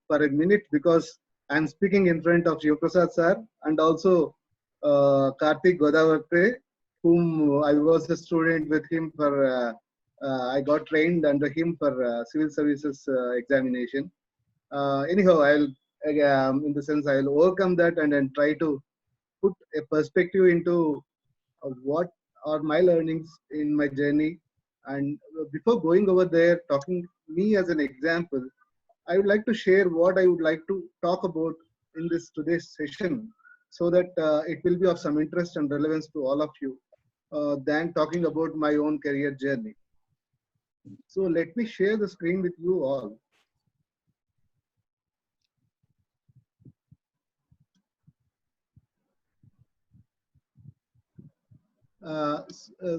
for a minute because I'm speaking in front of Shivaprasad sir and also Karthik Godavarte, whom I was a student with him for. I got trained under him for civil services examination. Anyhow, in the sense, I'll overcome that and then try to put a perspective into what are my learnings in my journey. And before going over there, talking me as an example, I would like to share what I would like to talk about in this today's session, so that it will be of some interest and relevance to all of you, than talking about my own career journey. So let me share the screen with you all.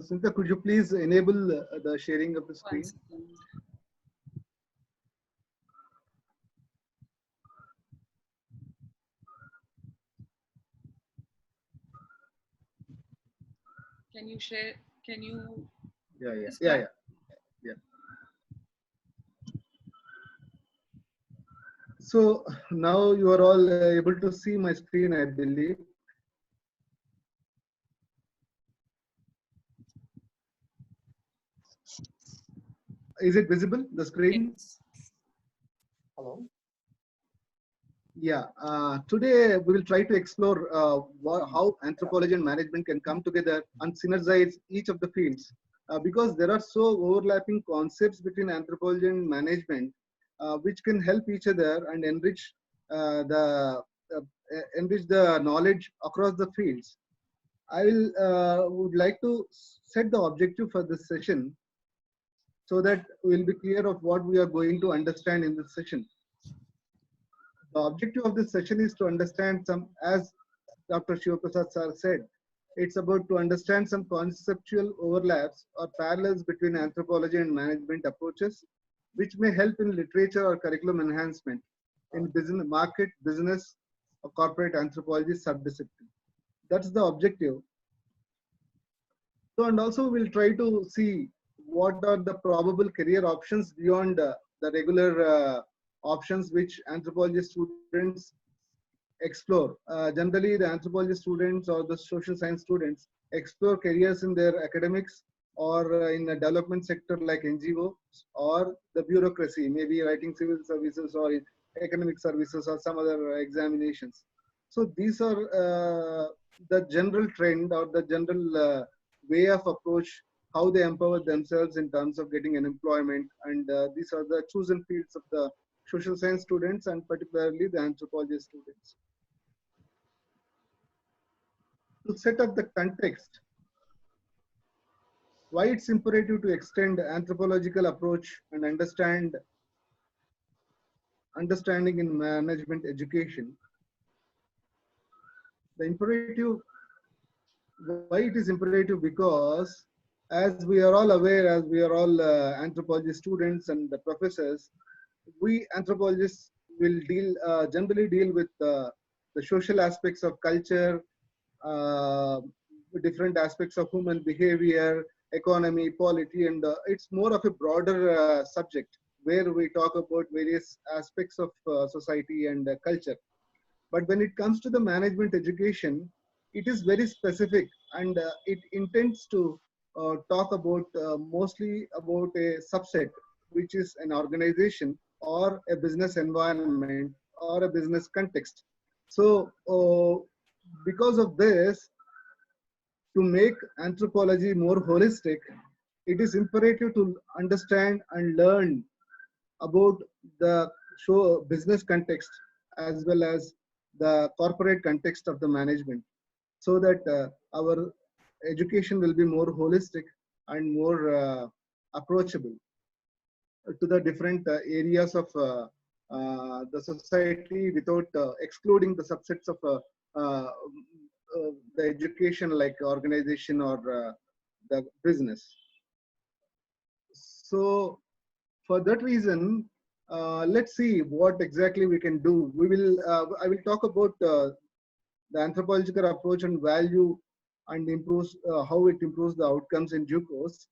Cynthia, could you please enable the sharing of the screen? Can you share? Can you? Yeah. So now you are all able to see my screen, I believe. Is it visible, the screen? Yes. Hello. Yeah. Today we will try to explore how anthropology and management can come together and synergize each of the fields, because there are so overlapping concepts between anthropology and management, which can help each other and uh, enrich the knowledge across the fields. I would like to set the objective for this session so that we'll be clear of what we are going to understand in this session. The objective of this session is to understand some, as Dr. Shivaprasad sir said, it's about to understand some conceptual overlaps or parallels between anthropology and management approaches, which may help in literature or curriculum enhancement in business, market, business, or corporate anthropology subdiscipline. That's the objective. So, and also we'll try to see what are the probable career options beyond the regular options which anthropology students explore. Generally, the anthropology students or the social science students explore careers in their academics or in the development sector like NGO or the bureaucracy, maybe writing civil services or in economic services or some other examinations. So these are the general trend or the general way of approach, how they empower themselves in terms of getting an employment. And these are the chosen fields of the social science students and particularly the anthropology students. To set up the context, why it's imperative to extend anthropological approach and understanding in management education. The imperative, why it is imperative, because as we are all aware, as we are all anthropology students and the professors, we anthropologists will generally deal with the social aspects of culture, uh, different aspects of human behavior, economy, polity, and it's more of a broader subject where we talk about various aspects of society and culture. But when it comes to the management education, it is very specific and it intends to talk about mostly about a subset, which is an organization or a business environment or a business context. So, because of this, to make anthropology more holistic, it is imperative to understand and learn about the show business context as well as the corporate context of the management, so that our education will be more holistic and more approachable to the different areas of the society without excluding the subsets of uh, the education like organization or the business. So for that reason, let's see what exactly we can do. I will talk about the anthropological approach and value and improves how it improves the outcomes in due course.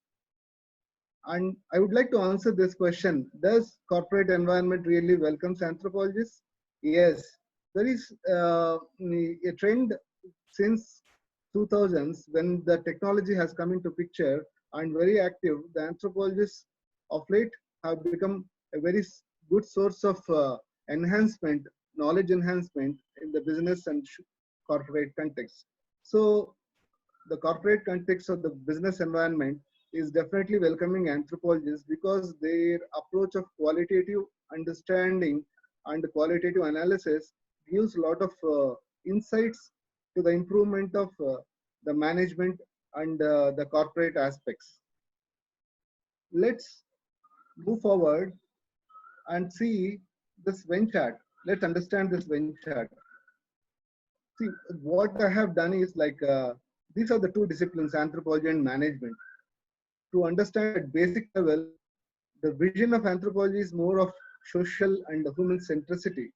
And I would like to answer this question. Does corporate environment really welcomes anthropologists? Yes. There is a trend since 2000s when the technology has come into picture and very active. The anthropologists of late have become a very good source of enhancement, knowledge enhancement in the business and corporate context. So the corporate context of the business environment is definitely welcoming anthropologists because their approach of qualitative understanding and qualitative analysis gives a lot of insights to the improvement of the management and the corporate aspects. Let's move forward and see this Venn chart. Let's understand this Venn chart. See, what I have done is like these are the two disciplines, anthropology and management. To understand at basic level, the vision of anthropology is more of social and human centricity.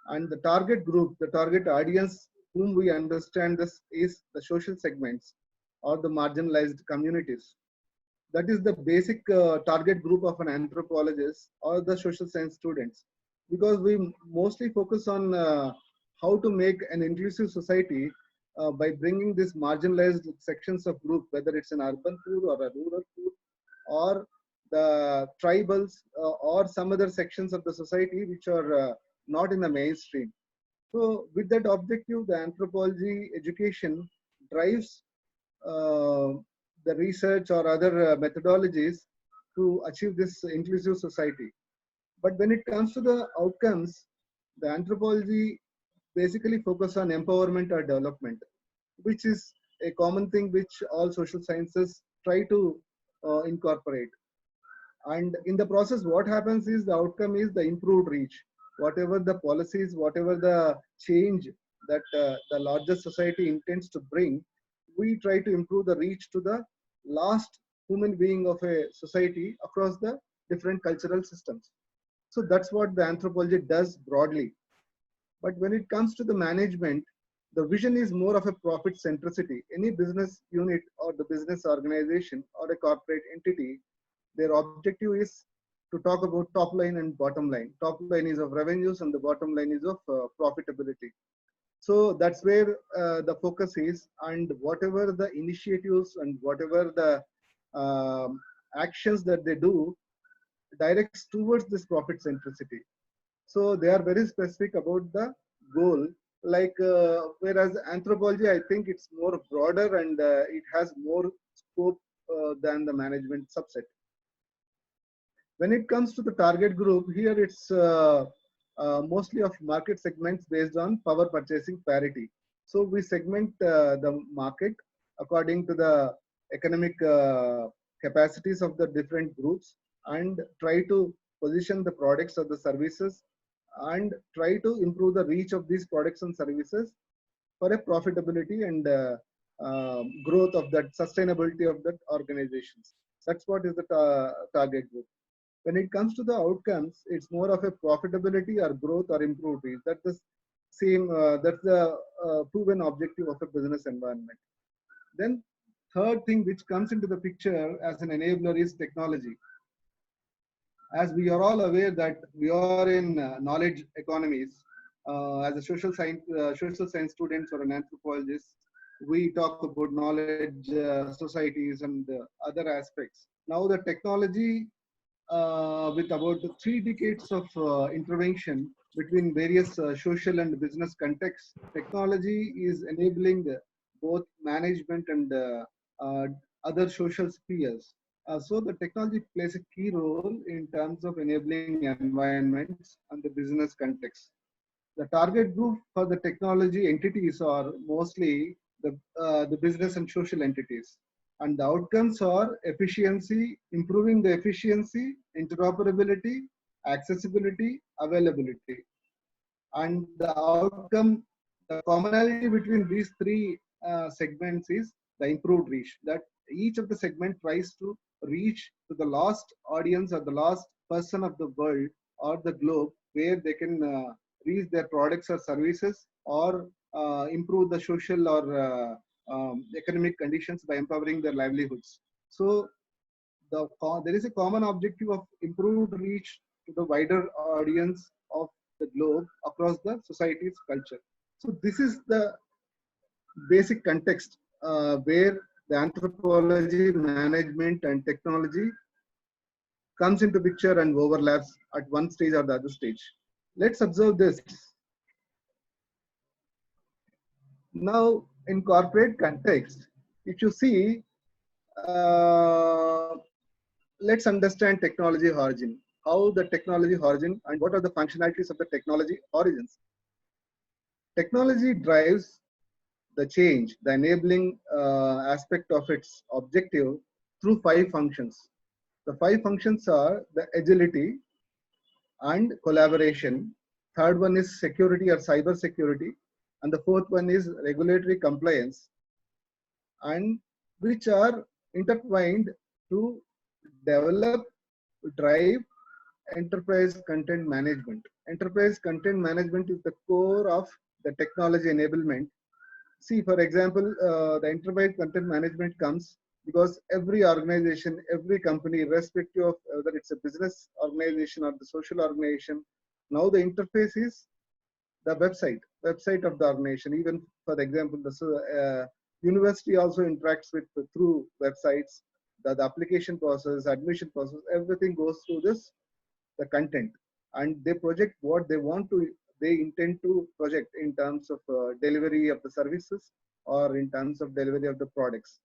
And the target group, the target audience whom we understand this is the social segments or the marginalized communities. That is the basic target group of an anthropologist or the social science students. Because we mostly focus on how to make an inclusive society by bringing these marginalized sections of group, whether it's an urban poor or a rural poor, or the tribals or some other sections of the society which are not in the mainstream. So with that objective, the anthropology education drives uh, the research or other methodologies to achieve this inclusive society. But when it comes to the outcomes, the anthropology basically focus on empowerment or development, which is a common thing which all social sciences try to incorporate. And in the process, what happens is the outcome is the improved reach. Whatever the policies, whatever the change that the larger society intends to bring, we try to improve the reach to the last human being of a society across the different cultural systems. So that's what the anthropology does broadly. But when it comes to the management, the vision is more of a profit centricity. Any business unit or the business organization or a corporate entity, their objective is to talk about top line and bottom line. Top line is of revenues and the bottom line is of profitability. So that's where the focus is, and whatever the initiatives and whatever the actions that they do directs towards this profit centricity. So they are very specific about the goal. Like whereas anthropology, I think it's more broader and it has more scope than the management subset. When it comes to the target group, here it's mostly of market segments based on power purchasing parity. So we segment the market according to the economic capacities of the different groups and try to position the products or the services and try to improve the reach of these products and services for a profitability and growth of that sustainability of that organizations. That's what is the target group. When it comes to the outcomes, it's more of a profitability or growth or improved reach. That's the same, that's the proven objective of a business environment. Then third thing which comes into the picture as an enabler is technology. As we are all aware that we are in knowledge economies, as a social science students or an anthropologist, we talk about knowledge societies and other aspects. Now the technology with about 3 decades of intervention between various social and business contexts, technology is enabling both management and uh, other social spheres. So the technology plays a key role in terms of enabling environments and the business context. The target group for the technology entities are mostly the business and social entities. And the outcomes are efficiency, improving the efficiency, interoperability, accessibility, availability. And the outcome, the commonality between these three segments is the improved reach. That each of the segment tries to reach to the last audience or the last person of the world or the globe where they can reach their products or services or improve the social or economic conditions by empowering their livelihoods. So there is a common objective of improved reach to the wider audience of the globe across the society's culture. So this is the basic context where the anthropology, management, and technology comes into picture and overlaps at one stage or the other stage. Let's observe this. Now, in corporate context, if you see, uh, let's understand technology origin, how the technology origin and what are the functionalities of the technology origins. Technology drives the change, the enabling aspect of its objective through five functions. The five functions are the agility and collaboration. Third one is security or cyber security. And the fourth one is regulatory compliance, and which are intertwined to develop, drive enterprise content management. Enterprise content management is the core of the technology enablement. See, for example, the enterprise content management comes because every organization, every company, irrespective of whether it's a business organization or the social organization, now the interface is the website of the organization. Even for example, the university also interacts with through websites. The application process, admission process, everything goes through this the content, and they project what they want to, they intend to project in terms of delivery of the services or in terms of delivery of the products.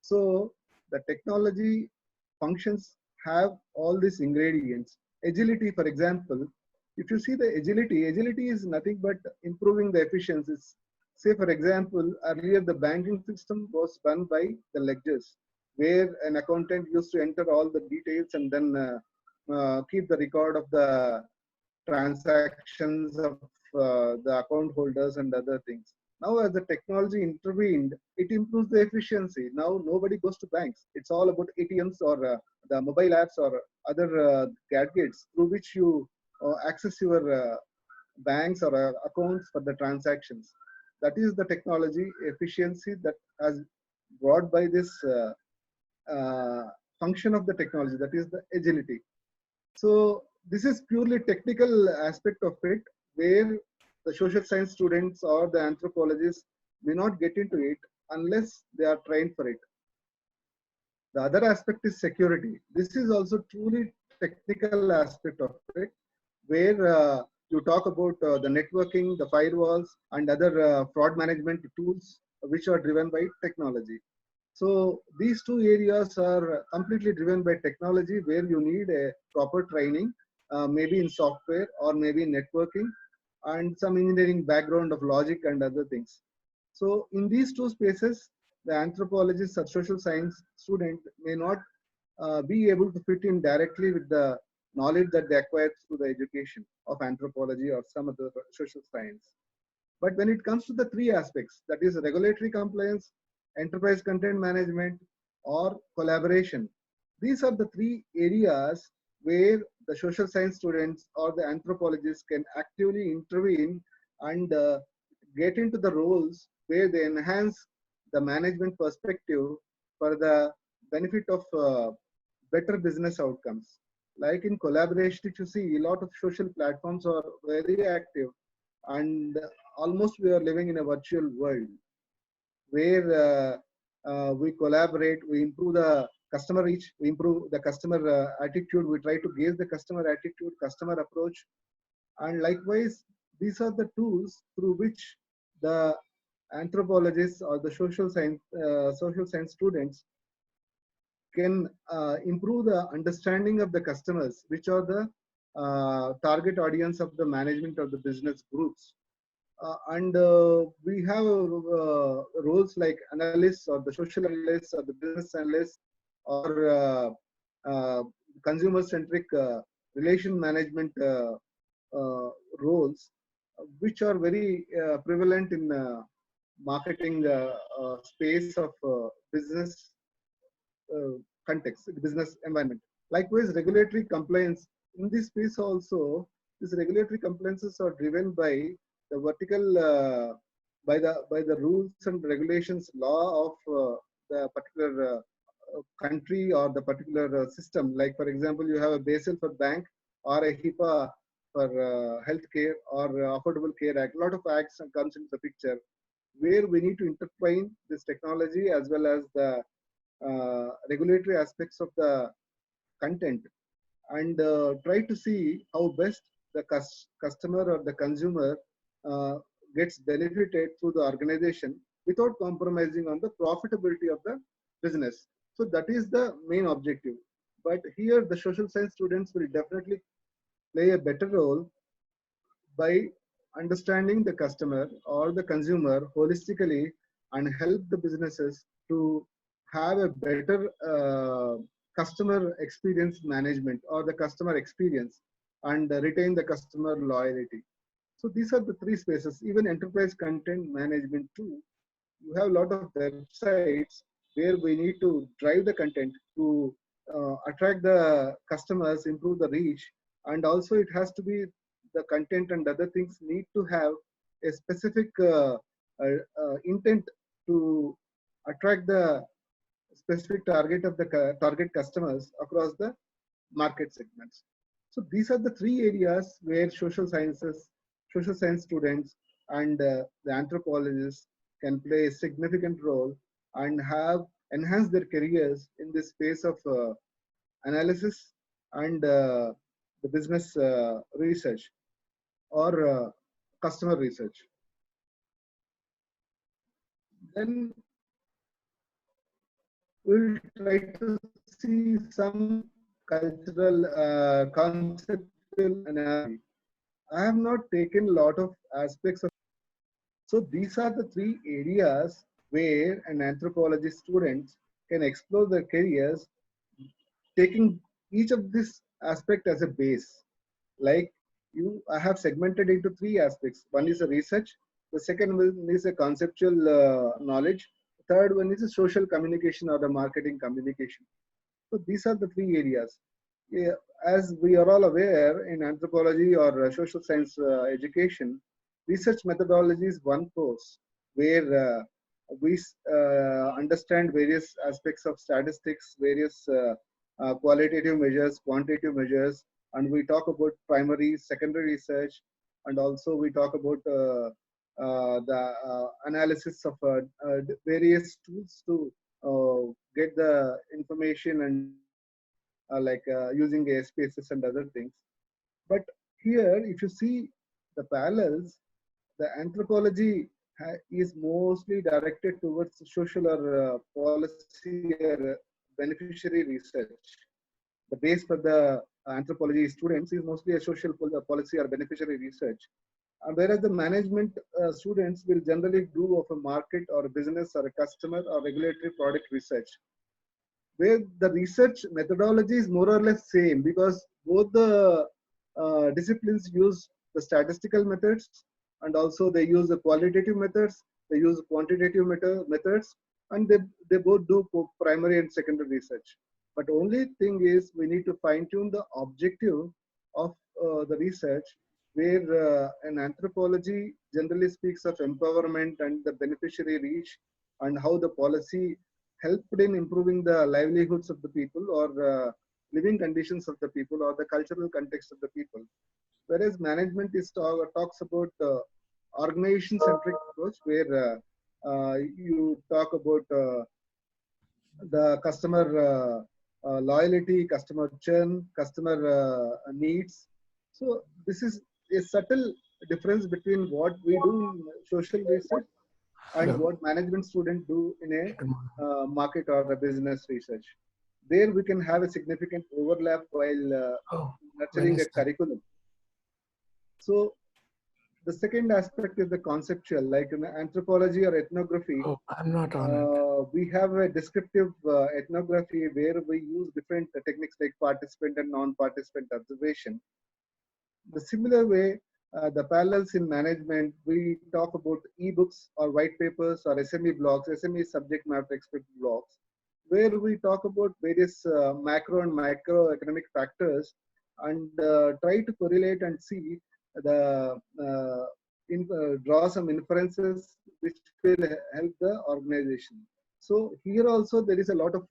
So the technology functions have all these ingredients. Agility, for example, if you see the agility is nothing but improving the efficiencies. Say, for example, earlier the banking system was run by the ledgers, where an accountant used to enter all the details and then keep the record of the transactions of the account holders and other things. Now, as the technology intervened, it improves the efficiency. Now, nobody goes to banks. It's all about ATMs or the mobile apps or other gadgets through which you access your banks or accounts for the transactions. That is the technology efficiency that has brought by this function of the technology, that is the agility. So this is purely technical aspect of it, where the social science students or the anthropologists may not get into it unless they are trained for it. The other aspect is security. This is also truly technical aspect of it, where you talk about the networking, the firewalls, and other fraud management tools which are driven by technology. So these two areas are completely driven by technology, where you need a proper training, maybe in software or maybe in networking, and some engineering background of logic and other things. So in these two spaces, the anthropologist or social science student may not be able to fit in directly with the knowledge that they acquire through the education of anthropology or some other social science. But when it comes to the three aspects, that is regulatory compliance, enterprise content management, or collaboration, these are the three areas where the social science students or the anthropologists can actively intervene and get into the roles where they enhance the management perspective for the benefit of better business outcomes. Like in collaboration, if you see, a lot of social platforms are very active, and almost we are living in a virtual world where we collaborate, we improve the customer reach, we improve the customer attitude, we try to gauge the customer attitude, customer approach, and likewise, these are the tools through which the anthropologists or the social science students can improve the understanding of the customers, which are the target audience of the management of the business groups. And we have roles like analysts or the social analysts or the business analysts or consumer-centric relation management roles, which are very prevalent in marketing space of business context, business environment. Likewise, regulatory compliance in this space also, these regulatory compliances are driven by the vertical, by the rules and regulations law of the particular country or the particular system. Like for example, you have a Basel for bank or a HIPAA for healthcare or Affordable Care Act. A lot of acts comes into the picture where we need to intertwine this technology as well as the regulatory aspects of the content and try to see how best the customer or the consumer uh, gets benefited through the organization without compromising on the profitability of the business. So that is the main objective. But here the social science students will definitely play a better role by understanding the customer or the consumer holistically and help the businesses to have a better customer experience management or the customer experience and retain the customer loyalty. So these are the three spaces. Even enterprise content management too, you have a lot of websites where we need to drive the content to attract the customers, improve the reach, and also it has to be the content and other things need to have a specific intent to attract the specific target of the target customers across the market segments. So these are the three areas where social science students and the anthropologists can play a significant role and have enhanced their careers in this space of analysis and the business research or customer research. Then we'll try to see some cultural conceptual analysis. I have not taken a lot of aspects of. So these are the three areas where an anthropology student can explore their careers, taking each of this aspect as a base. Like I have segmented into three aspects. One is a research. The second one is a conceptual knowledge. The third one is a social communication or the marketing communication. So these are the three areas. Yeah, as we are all aware in anthropology or social science education, research methodology is one course where we understand various aspects of statistics, various qualitative measures, quantitative measures, and we talk about primary, secondary research, and also we talk about the analysis of various tools to get the information and using SPSS and other things. But here, if you see the parallels, the anthropology is mostly directed towards social or policy or beneficiary research. The base for the anthropology students is mostly a social policy or beneficiary research. Whereas the management students will generally do of a market or a business or a customer or regulatory product research, where the research methodology is more or less same because both the disciplines use the statistical methods and also they use the qualitative methods, they use quantitative methods, and they both do primary and secondary research. But only thing is we need to fine tune the objective of the research, where an anthropology generally speaks of empowerment and the beneficiary reach and how the policy helped in improving the livelihoods of the people or living conditions of the people or the cultural context of the people. Whereas management talks about organization centric approach where you talk about the customer loyalty, customer churn, customer needs. So this is a subtle difference between what we do in social research and what management students do in a market or a business research. There we can have a significant overlap while nurturing a curriculum. So the second aspect is the conceptual, like in anthropology or ethnography. I'm not on it. We have a descriptive ethnography where we use different techniques like participant and non-participant observation. The similar way, the parallels in management, we talk about ebooks or white papers or SME blogs, SME subject matter expert blogs, where we talk about various macro and microeconomic factors and try to correlate and see the draw some inferences which will help the organization. So here also there is a lot of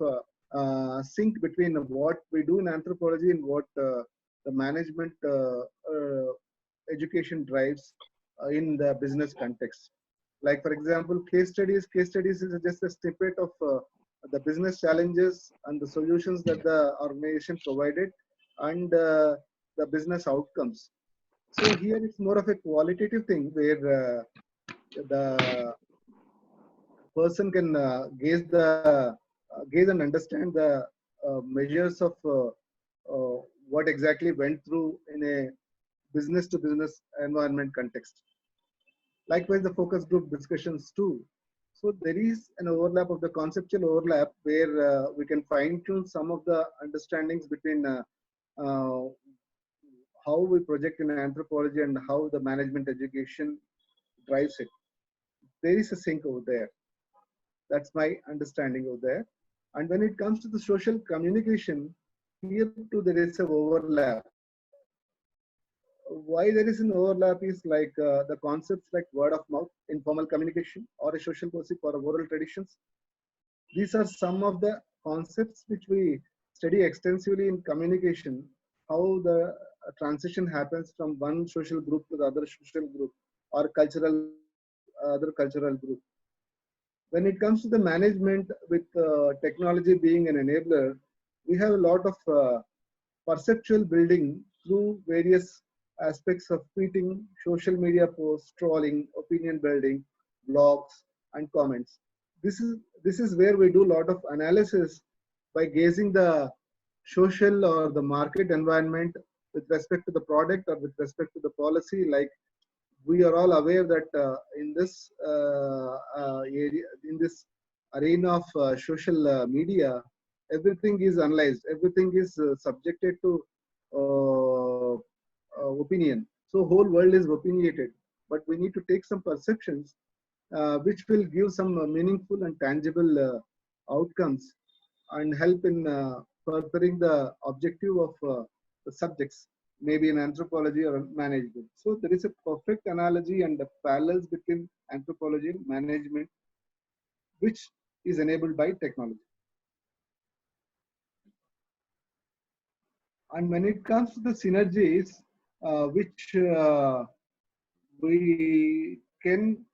sync between what we do in anthropology and what the management education drives in the business context. Like for example, case studies is just a snippet of the business challenges and the solutions that the organization provided, and the business outcomes. So here it's more of a qualitative thing where the person can gaze and understand the measures of what exactly went through in a business to business environment context. Likewise, the focus group discussions too. So there is an overlap of the conceptual overlap where we can fine tune some of the understandings between uh, how we project in anthropology and how the management education drives it. There is a sync over there. That's my understanding over there. And when it comes to the social communication, here too there is an overlap. Why there is an overlap is like the concepts like word of mouth, informal communication, or a social gossip or oral traditions. These are some of the concepts which we study extensively in communication, how the transition happens from one social group to the other social group or cultural other cultural group. When it comes to the management with technology being an enabler, we have a lot of perceptual building through various aspects of tweeting, social media posts, trolling, opinion building, blogs, and comments. This is where we do a lot of analysis by gauging the social or the market environment with respect to the product or with respect to the policy. Like we are all aware that in this area, in this arena of social media, everything is analyzed, everything is subjected to opinion. So whole world is opinionated, but we need to take some perceptions which will give some meaningful and tangible outcomes and help in furthering the objective of the subjects, maybe in anthropology or management. So there is a perfect analogy and the parallels between anthropology and management, which is enabled by technology. And when it comes to the synergies, which we can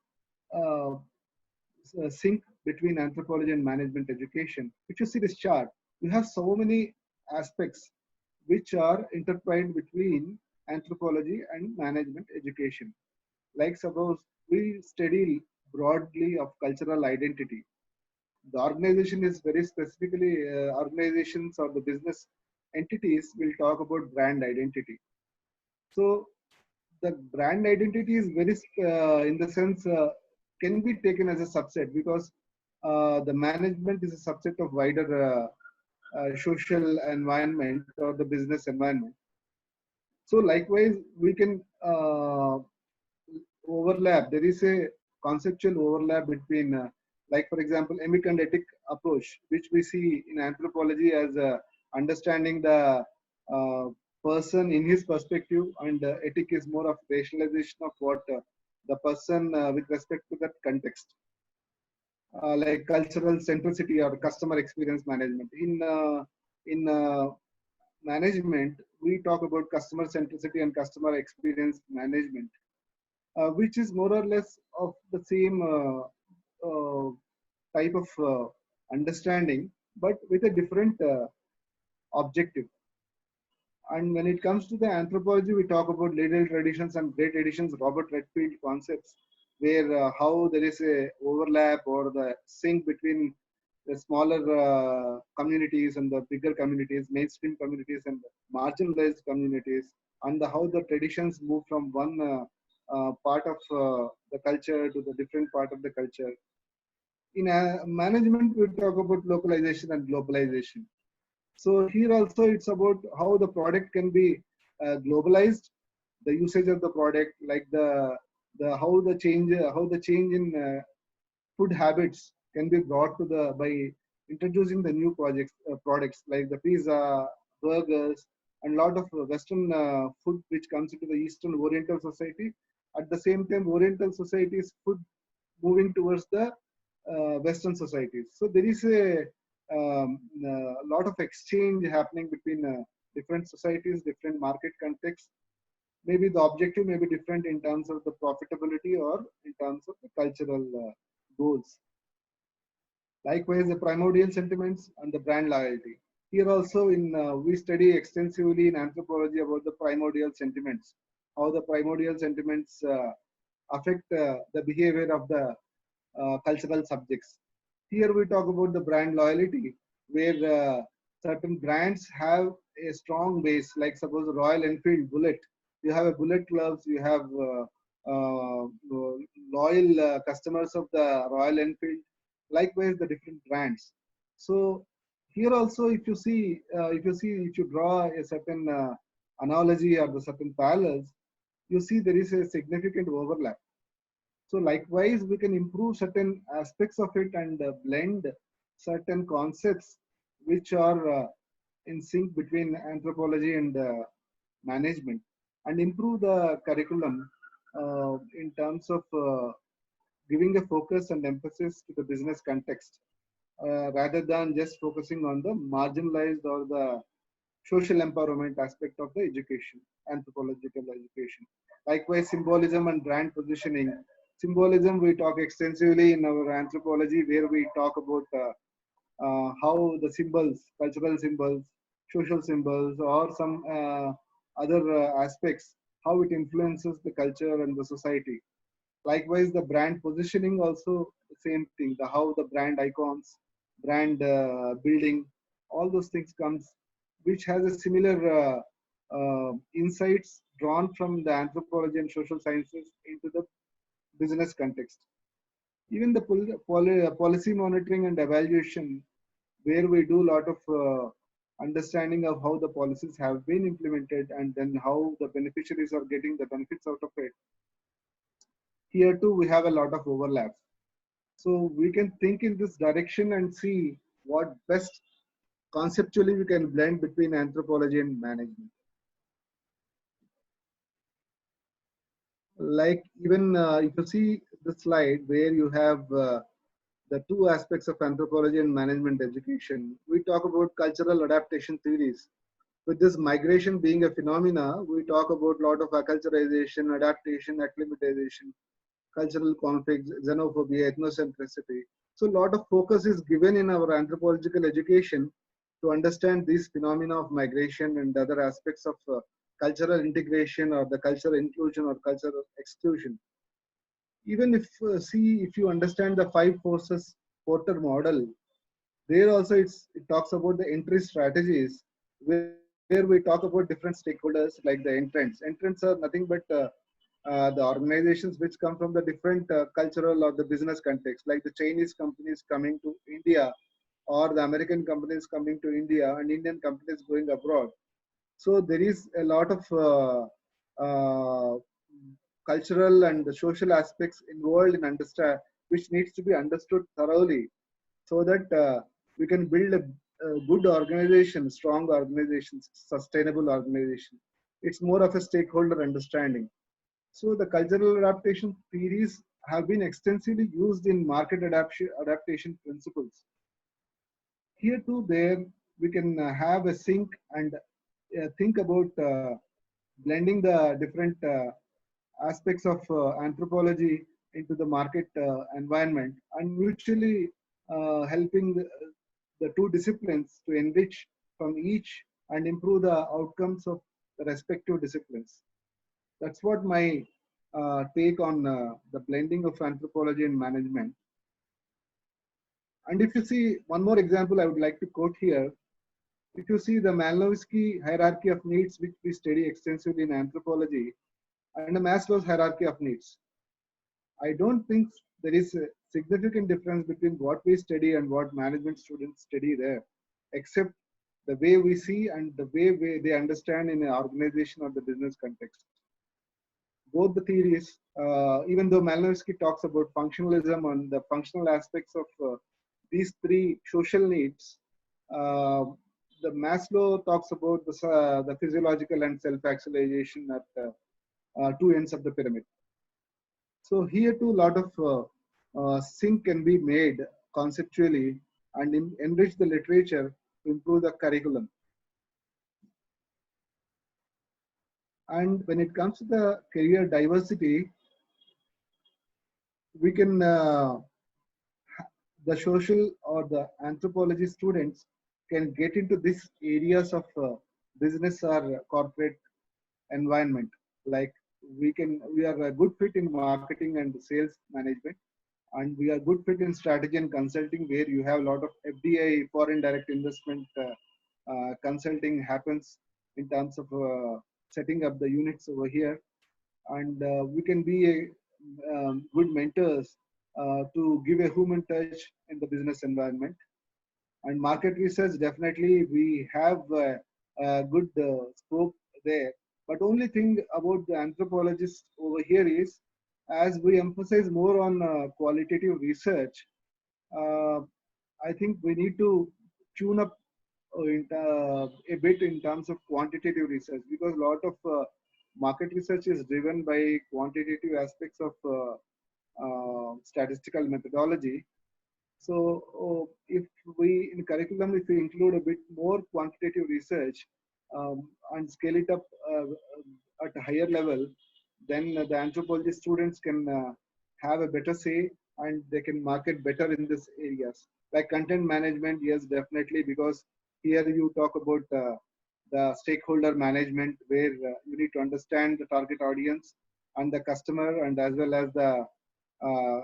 uh, sync between anthropology and management education. If you see this chart, you have so many aspects which are intertwined between anthropology and management education. Like suppose we study broadly of cultural identity. The organization is very specifically, organizations or the business entities will talk about brand identity. So the brand identity is very, in the sense, can be taken as a subset because the management is a subset of wider social environment or the business environment. So likewise, we can overlap. There is a conceptual overlap between, like for example, emic and etic approach, which we see in anthropology as understanding the uh, person in his perspective, and etic is more of rationalization of what the person with respect to that context, like cultural centricity or customer experience management. In management, we talk about customer centricity and customer experience management, which is more or less of the same type of understanding, but with a different objective. And when it comes to the anthropology, we talk about literal traditions and great traditions, Robert Redfield concepts, where how there is a overlap or the sync between the smaller communities and the bigger communities, mainstream communities and marginalized communities, and how the traditions move from one part of the culture to the different part of the culture. In management, we talk about localization and globalization. So here also it's about how the product can be globalized, the usage of the product, like the how the change in food habits can be brought to the by introducing the new products like the pizza, burgers, and a lot of Western food which comes into the Eastern Oriental society. At the same time, Oriental societies food moving towards the Western societies. So there is a a lot of exchange happening between different societies, different market contexts. Maybe the objective may be different in terms of the profitability or in terms of the cultural goals. Likewise, the primordial sentiments and the brand loyalty. Here also, we study extensively in anthropology about the primordial sentiments, how the primordial sentiments affect the behavior of the cultural subjects. Here we talk about the brand loyalty, where certain brands have a strong base, like suppose Royal Enfield Bullet. You have a Bullet clubs, you have loyal customers of the Royal Enfield. Likewise, the different brands. So here also, if you draw a certain analogy or the certain parallels, you see there is a significant overlap. So likewise, we can improve certain aspects of it and blend certain concepts which are in sync between anthropology and management, and improve the curriculum in terms of giving a focus and emphasis to the business context rather than just focusing on the marginalized or the social empowerment aspect of the education, anthropological education. Likewise, symbolism and brand positioning. Symbolism, we talk extensively in our anthropology, where we talk about how the symbols, cultural symbols, social symbols, or some other aspects, how it influences the culture and the society. Likewise, the brand positioning also the same thing. The how the brand icons, brand building, all those things comes, which has a similar insights drawn from the anthropology and social sciences into the business context. Even the policy monitoring and evaluation, where we do a lot of understanding of how the policies have been implemented and then how the beneficiaries are getting the benefits out of it. Here too, we have a lot of overlaps. So we can think in this direction and see what best conceptually we can blend between anthropology and management. Like even if you see the slide where you have the two aspects of anthropology and management education, we talk about cultural adaptation theories. With this migration being a phenomena, we talk about a lot of acculturation, adaptation, acclimatization, cultural conflicts, xenophobia, ethnocentricity. So a lot of focus is given in our anthropological education to understand these phenomena of migration and other aspects of cultural integration or the cultural inclusion or cultural exclusion. Even if if you understand the five forces Porter model, there also it talks about the entry strategies where we talk about different stakeholders like the entrants. Entrants are nothing but the organizations which come from the different cultural or the business context, like the Chinese companies coming to India or the American companies coming to India and Indian companies going abroad. So there is a lot of cultural and the social aspects involved in understand, which needs to be understood thoroughly, so that we can build a good organization, strong organizations, sustainable organization. It's more of a stakeholder understanding. So the cultural adaptation theories have been extensively used in market adaptation principles. Here too, there we can have a sync and think about blending the different aspects of anthropology into the market environment and mutually helping the two disciplines to enrich from each and improve the outcomes of the respective disciplines. That's what my take on the blending of anthropology and management. And if you see one more example, I would like to quote here. If you see the Maslow'sky hierarchy of needs, which we study extensively in anthropology, and the Maslow's hierarchy of needs, I don't think there is a significant difference between what we study and what management students study there, except the way we see and the way they understand in an organization or the business context. Both the theories, even though Malinowski talks about functionalism and the functional aspects of these three social needs, uh, the Maslow talks about the physiological and self-actualization at two ends of the pyramid. So here too, a lot of sync can be made conceptually and enrich the literature to improve the curriculum. And when it comes to the career diversity, we can the social or the anthropology students can get into these areas of business or corporate environment. Like we are a good fit in marketing and sales management, and we are good fit in strategy and consulting, where you have a lot of FDI, foreign direct investment consulting happens in terms of setting up the units over here. And we can be good mentors to give a human touch in the business environment. And market research, definitely we have a good scope there. But only thing about the anthropologists over here is, as we emphasize more on qualitative research, uh, I think we need to tune up a bit in terms of quantitative research, because a lot of market research is driven by quantitative aspects of statistical methodology. So if we in curriculum, if we include a bit more quantitative research and scale it up at a higher level, then the anthropology students can have a better say, and they can market better in these areas. Like content management, yes, definitely, because here you talk about the stakeholder management, where you need to understand the target audience and the customer, and as well as the uh,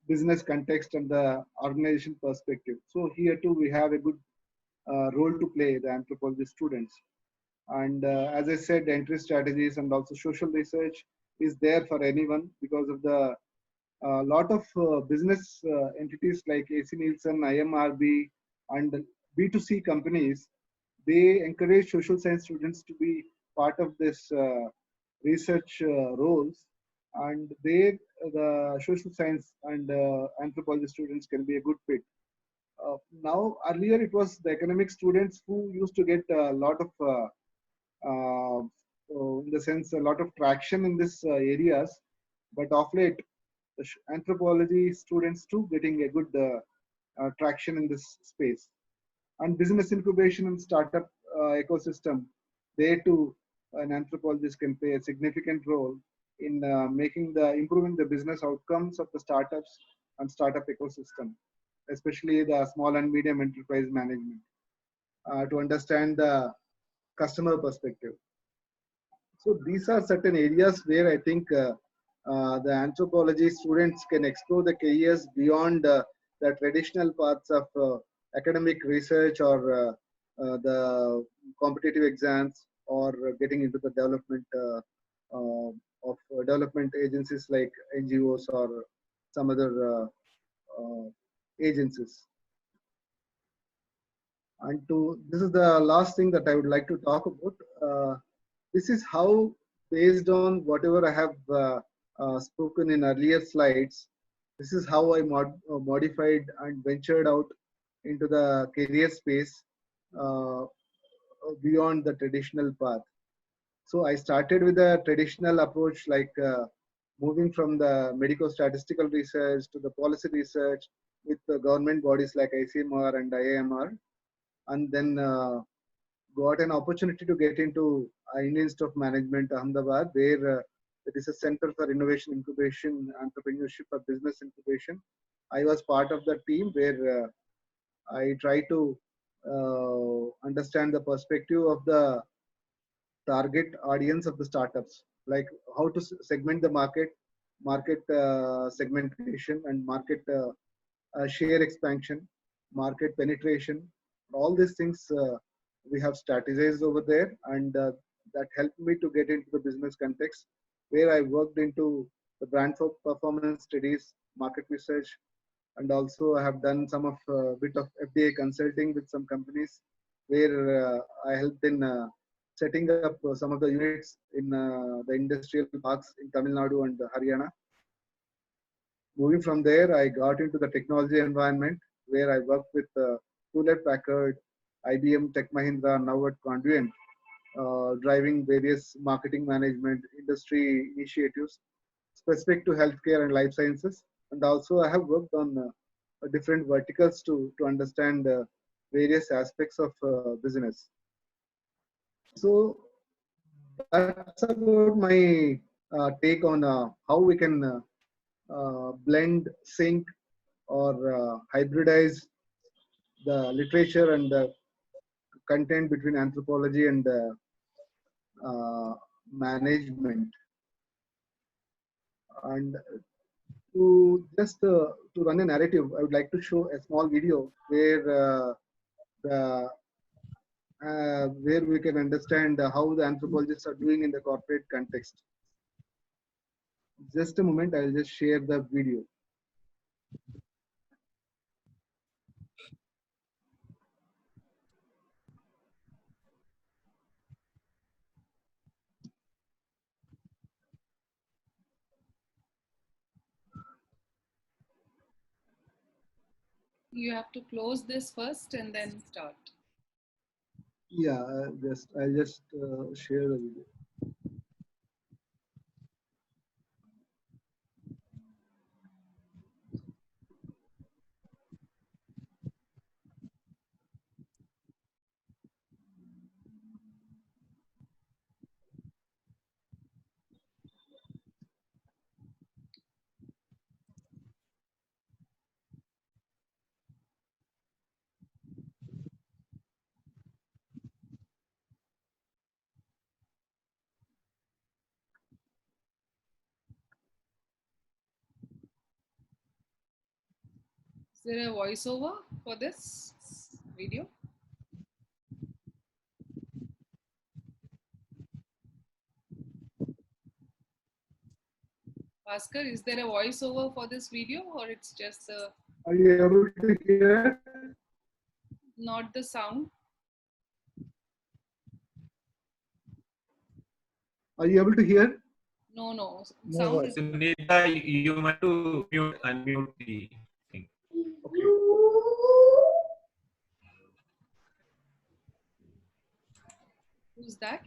business context and the organization perspective. So here too we have a good role to play, the anthropology students. And as I said, entry strategies and also social research is there for anyone, because of the lot of business entities like AC Nielsen, IMRB, and B2C companies, they encourage social science students to be part of this research roles, and they the social science and anthropology students can be a good fit. Now earlier it was the economic students who used to get a lot of in the sense a lot of traction in this areas, but of late the anthropology students too getting a good traction in this space. And business incubation and startup ecosystem, they too an anthropologist can play a significant role in making the improving the business outcomes of the startups and startup ecosystem, especially the small and medium enterprise management, to understand the customer perspective. So these are certain areas where I think the anthropology students can explore the careers beyond the traditional paths of academic research, or the competitive exams, or getting into the development of development agencies like NGOs or some other agencies. And to this is the last thing that I would like to talk about. This is how, based on whatever I have spoken in earlier slides, this is how I modified and ventured out into the career space uh, beyond the traditional path. So I started with a traditional approach, like moving from the medical statistical research to the policy research with the government bodies like ICMR and IAMR, and then got an opportunity to get into Indian Institute of Management, Ahmedabad, where there is a Center for Innovation Incubation, Entrepreneurship for Business Incubation. I was part of the team where I try to understand the perspective of the target audience of the startups, like how to segment the market, market segmentation, and market share expansion, market penetration. All these things we have strategized over there, and that helped me to get into the business context, where I worked into the brand for performance studies, market research, and also I have done some of bit of FDA consulting with some companies, where I helped in setting up some of the units in the industrial parks in Tamil Nadu and Haryana. Moving from there, I got into the technology environment, where I worked with Hewlett Packard, IBM, Tech Mahindra, now at Conduent, driving various marketing management industry initiatives specific to healthcare and life sciences. And also, I have worked on different verticals to understand various aspects of business. So that's about my take on how we can blend, sync, or hybridize the literature and the content between anthropology and management. And to run a narrative, I would like to show a small video the where we can understand how the anthropologists are doing in the corporate context. Just a moment, I'll just share the video. You have to close this first and then start. Yeah, I'll just share the video. Is there a voiceover for this video? Bhaskar, is there a voiceover for this video, or it's just the Are you able to hear? not the sound? Are you able to hear? No, no. No Sound voice. is Sunita, you want to unmute the thing. Okay. who's that?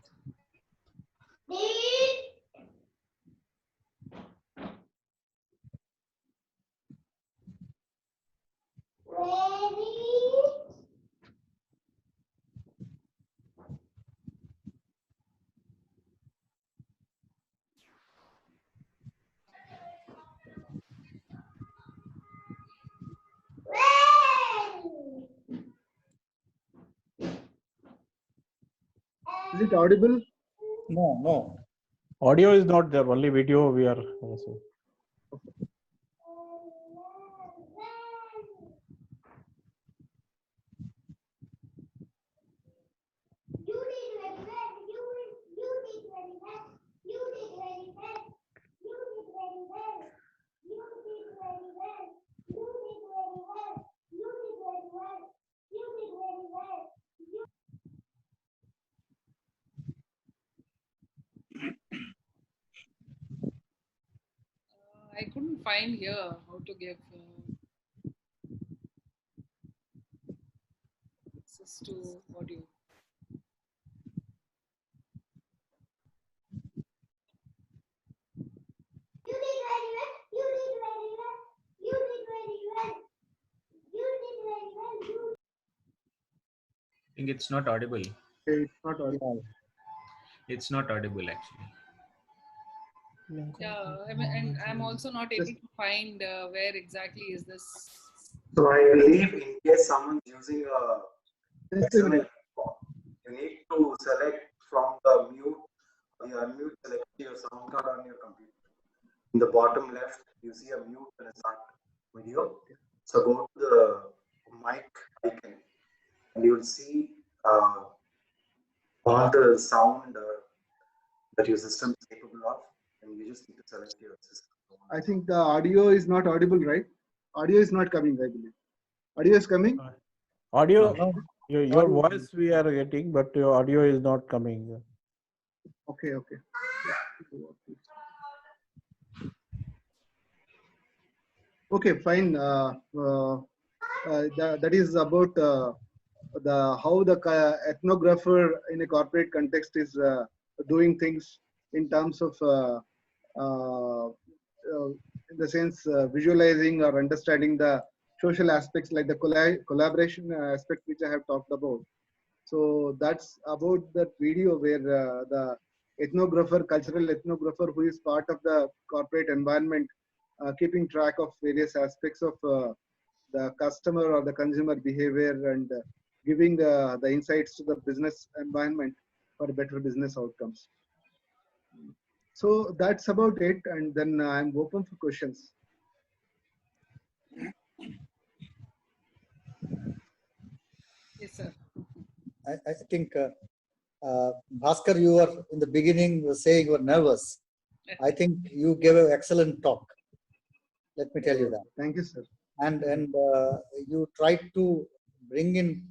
Is it audible? No, no. Audio is not there. Only video we are. Also. I couldn't find here how to give access to audio. I think it's not audible. It's not audible. It's not audible actually. Yeah, and I'm also not able to find where exactly is this. So I believe in case someone's using a Just a XML minute. form, you need to select from the mute, the unmute, select your sound card on your computer. In the bottom left, you see a mute and a start video. So go to the mic icon and you will see all the sound that your system is capable of, and you just need to select your system. I think the audio is not audible, right? Audio is not coming, I believe. Audio is coming? Audio, No. no. Your voice we are getting, but your audio is not coming. Okay, okay. Okay, fine. That is about how the ethnographer in a corporate context is doing things in terms of in the sense visualizing or understanding the social aspects like the collaboration aspect which I have talked about. So that's about that video where the ethnographer, cultural ethnographer who is part of the corporate environment, keeping track of various aspects of the customer or the consumer behavior and giving the insights to the business environment for better business outcomes. So that's about it. And then I'm open for questions. Yes, sir. I think Bhaskar, you were in the beginning were saying you were nervous. I think you gave an excellent talk. Let me tell you that. Thank you, sir. And you tried to bring in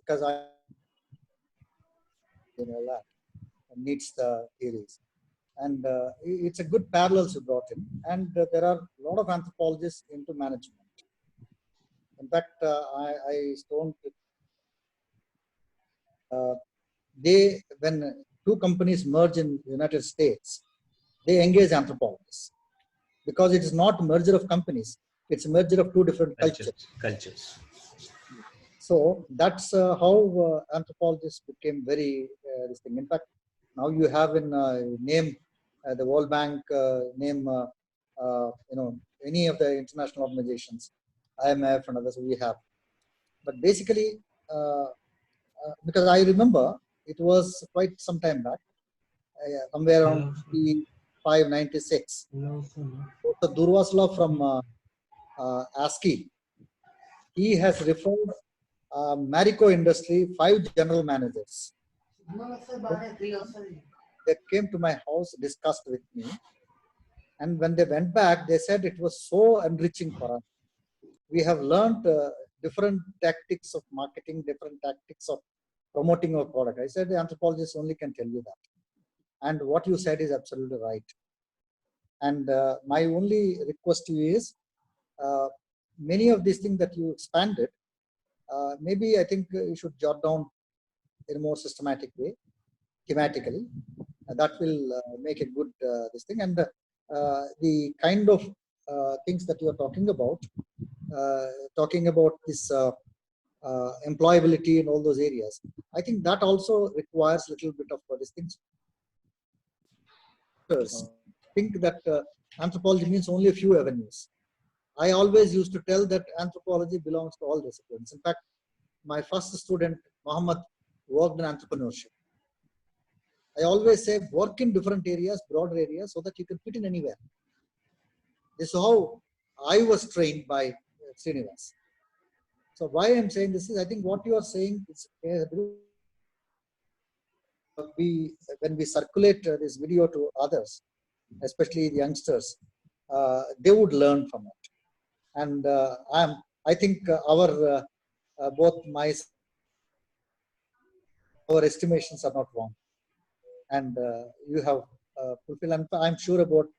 because I that needs the theories, and it's a good parallels you brought in. And there are a lot of anthropologists into management. In fact, I don't. They when two companies merge in the United States, they engage anthropologists because it is not a merger of companies; it's a merger of two different Cultures. So that's how anthropologists became very this thing. In fact, now you have in name the World Bank, name any of the international organizations, IMF and others we have. But basically, because I remember it was quite some time back, somewhere around 95, 96. Dr. Durvasula from ASCII, he has referred Marico industry 5 general managers. They came to my house, discussed with me, and when they went back, they said it was so enriching for us. We have learned different tactics of marketing, different tactics of promoting our product. I said the anthropologist only can tell you that. And what you said is absolutely right. And my only request to you is, many of these things that you expanded, maybe I think you should jot down in a more systematic way, thematically. That will make a good this thing. And the kind of things that you are talking about this employability in all those areas, I think that also requires a little bit of these things. Think that anthropology means only a few avenues. I always used to tell that anthropology belongs to all disciplines. In fact, my first student, Muhammad, worked in entrepreneurship. I always say work in different areas, broader areas, so that you can fit in anywhere. This is how I was trained by Srinivas. So why I'm saying this is, I think what you are saying is, when we circulate this video to others, especially the youngsters, they would learn from it. And I think our estimations are not wrong, and you have fulfilled. And I'm sure about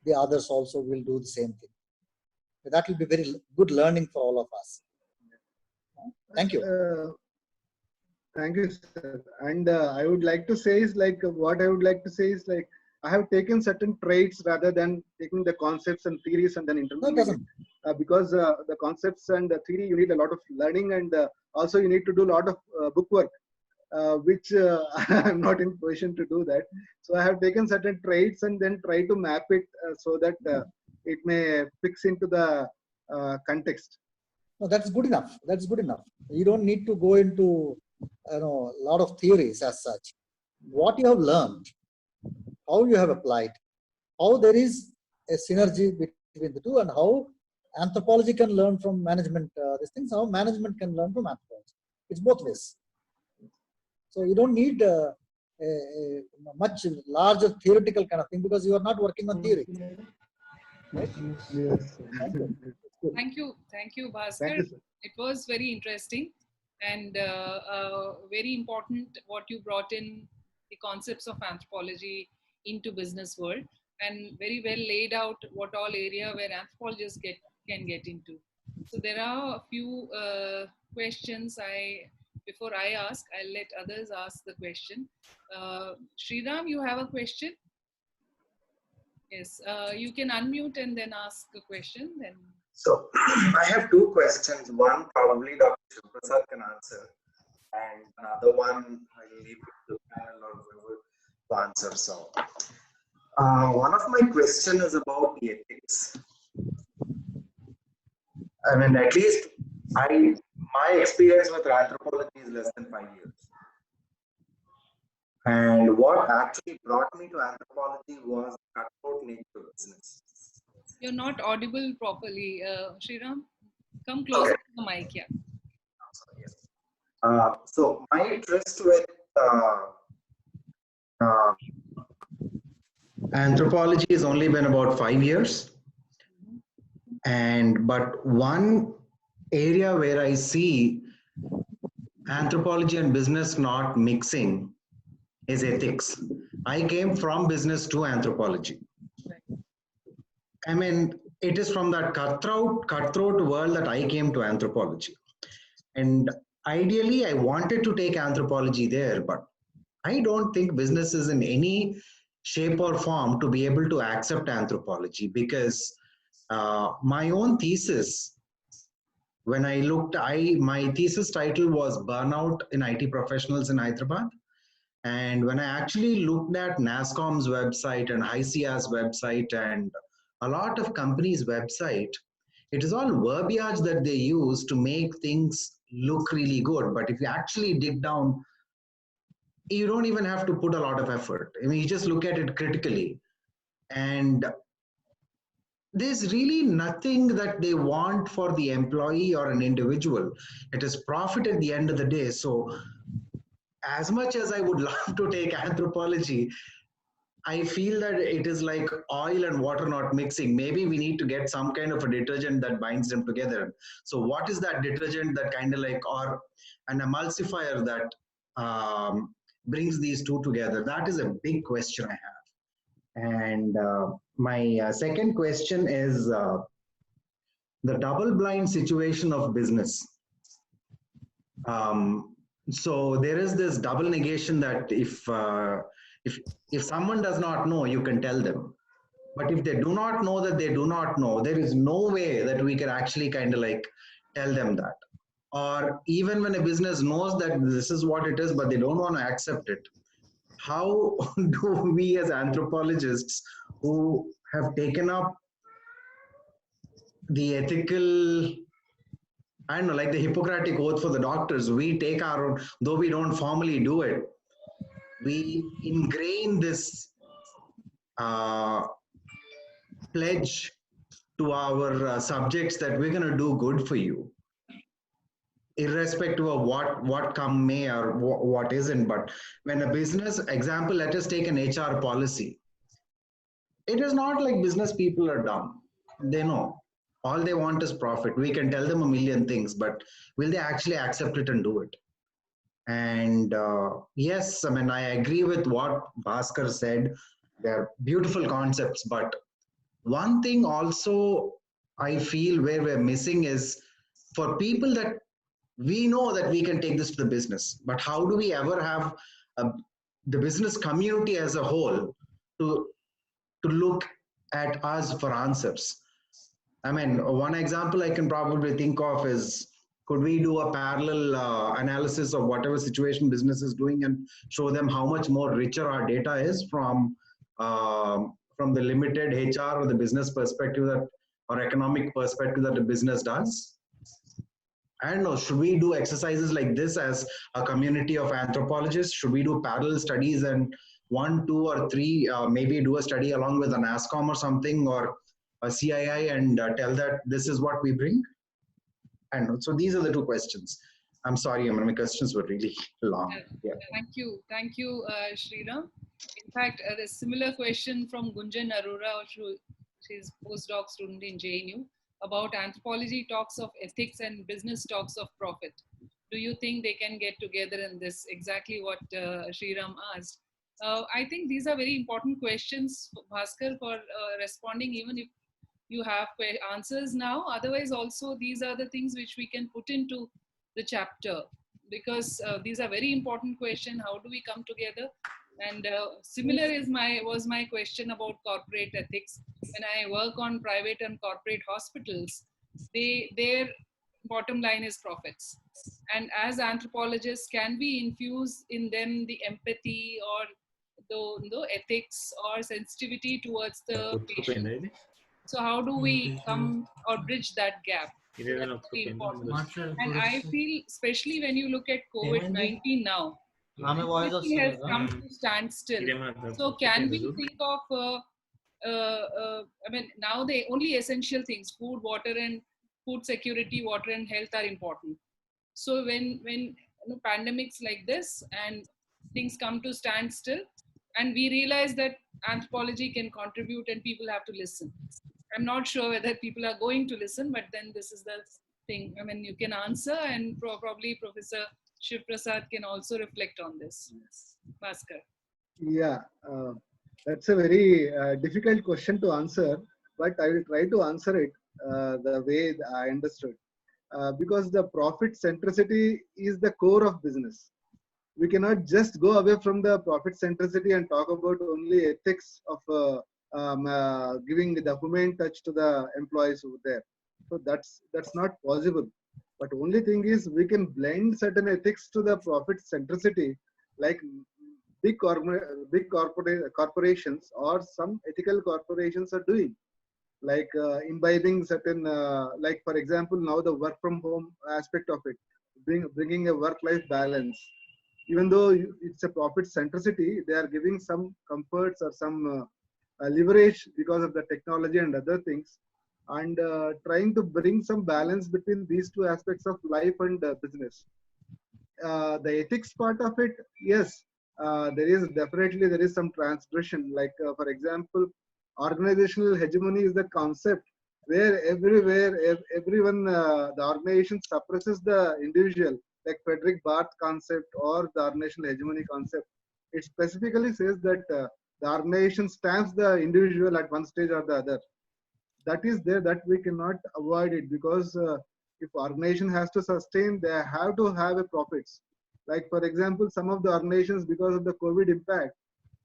the others also will do the same thing. That will be very good learning for all of us. Thank you. Thank you, sir. And I would like to say is like, what I would like to say is like, I have taken certain traits rather than taking the concepts and theories and then implementing it. Because the concepts and the theory, you need a lot of learning, and also you need to do a lot of book work, which I'm not in position to do that. So I have taken certain traits and then try to map it so that it may fix into the context. No, that's good enough. That's good enough. You don't need to go into a lot of theories as such. What you have learned, how you have applied, how there is a synergy between the two, and how anthropology can learn from management. These things, how management can learn from anthropology. It's both ways. So you don't need a much larger theoretical kind of thing, because you are not working on theory. Right? Yes. Thank you, Bhaskar. Thank you, sir. It was very interesting and very important what you brought in the concepts of anthropology into business world, and very well laid out what all area where anthropologists can get into. So there are a few questions before I ask, I'll let others ask the question. Sriram, you have a question? Yes, you can unmute and then ask a question. Then So I have two questions. One probably Dr. Shivaprasad can answer, and another one I'll leave it to the panel or whoever to answer. So one of my question is about the ethics. I mean, at least my experience with anthropology is less than 5 years. And what actually brought me to anthropology was the cutthroat nature of business. You're not audible properly, Sriram. Come closer to the mic, yeah. So my interest with anthropology has only been about 5 years, but one area where I see anthropology and business not mixing is ethics. I came from business to anthropology. I mean, it is from that cutthroat world that I came to anthropology. And ideally, I wanted to take anthropology there, but I don't think business is in any shape or form to be able to accept anthropology, because my own thesis, when I looked, my thesis title was Burnout in IT Professionals in Hyderabad. And when I actually looked at NASSCOM's website and ICIA's website and a lot of companies' website, it is all verbiage that they use to make things look really good. But if you actually dig down, you don't even have to put a lot of effort. I mean, you just look at it critically. And there's really nothing that they want for the employee or an individual. It is profit at the end of the day. So as much as I would love to take anthropology, I feel that it is like oil and water not mixing. Maybe we need to get some kind of a detergent that binds them together. So what is that detergent that kind of like, or an emulsifier that brings these two together? That is a big question I have. And my second question is the double-blind situation of business. So there is this double negation that if someone does not know, you can tell them. But if they do not know that they do not know, there is no way that we can actually kind of like tell them that. Or even when a business knows that this is what it is, but they don't want to accept it. How do we as anthropologists who have taken up the ethical, I don't know, like the Hippocratic Oath for the doctors, we take our own, though we don't formally do it, we ingrain this pledge to our subjects that we're going to do good for you, irrespective of what come may or what isn't. But when a business, example, let us take an HR policy. It is not like business people are dumb. They know. All they want is profit. We can tell them a million things, but will they actually accept it and do it? And yes, I mean, I agree with what Bhaskar said. They're beautiful concepts, but one thing also I feel where we're missing is for people that we know that we can take this to the business, but how do we ever have the business community as a whole to look at us for answers? I mean, one example I can probably think of is, could we do a parallel analysis of whatever situation business is doing and show them how much more richer our data is from the limited HR or the business perspective that, or economic perspective that the business does? I don't know, should we do exercises like this as a community of anthropologists? Should we do parallel studies and 1, 2, or 3, maybe do a study along with an NASSCOM or something, or a CII, and tell that this is what we bring? I don't know. So these are the two questions. I'm sorry, I mean, my questions were really long. Yeah. Thank you, Sriram. In fact, a similar question from Gunjan Arora, she's postdoc student in JNU, about anthropology talks of ethics and business talks of profit. Do you think they can get together in this? Exactly what Sriram asked. I think these are very important questions, Bhaskar, for responding, even if you have answers now. Otherwise, also, these are the things which we can put into the chapter, because these are very important questions. How do we come together? And similar was my question about corporate ethics. When I work on private and corporate hospitals, their bottom line is profits. And as anthropologists, can we infuse in them the empathy or the ethics or sensitivity towards the patient? So how do we come or bridge that gap? So that's very important. And I feel, especially when you look at COVID-19 now, everything has come to standstill. So can we think of, I mean, now the only essential things, food, water, and food security, water and health are important. So when pandemics like this and things come to standstill, and we realize that anthropology can contribute and people have to listen. I'm not sure whether people are going to listen, but then this is the thing. I mean, you can answer, and probably Professor Shiv Prasad can also reflect on this. Bhaskar. Yeah, that's a very difficult question to answer, but I will try to answer it the way I understood. Because the profit centricity is the core of business. We cannot just go away from the profit centricity and talk about only ethics of giving the humane touch to the employees over there. So that's not possible. But only thing is we can blend certain ethics to the profit centricity, like big corporations or some ethical corporations are doing, like imbibing certain, like for example, now the work from home aspect of it, bringing a work-life balance. Even though it's a profit centricity, they are giving some comforts or some leverage because of the technology and other things, and trying to bring some balance between these two aspects of life and business. The ethics part of it, yes, there is some transgression. Like for example, organizational hegemony is the concept where everyone, the organization suppresses the individual, like Frederick Barth concept or the organizational hegemony concept. It specifically says that the organization stamps the individual at one stage or the other. That is there, that we cannot avoid it, because if organization has to sustain, they have to have a profits. Like for example, some of the organizations, because of the COVID impact,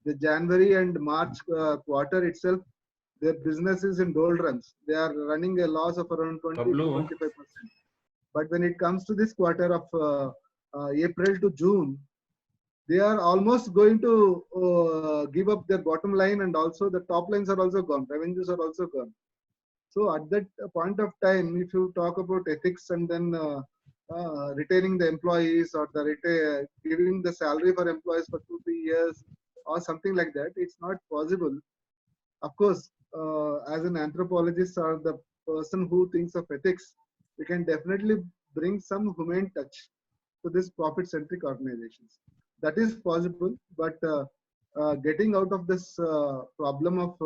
the January and March quarter itself, their business is in doldrums. They are running a loss of around 20 to 25%. But when it comes to this quarter of April to June, they are almost going to give up their bottom line, and also the top lines are also gone, revenues are also gone. So at that point of time, if you talk about ethics and then retaining the employees, or giving the salary for employees for 2-3 years or something like that, it's not possible. Of course, as an anthropologist or the person who thinks of ethics, we can definitely bring some humane touch to this profit-centric organizations. That is possible, but getting out of this problem of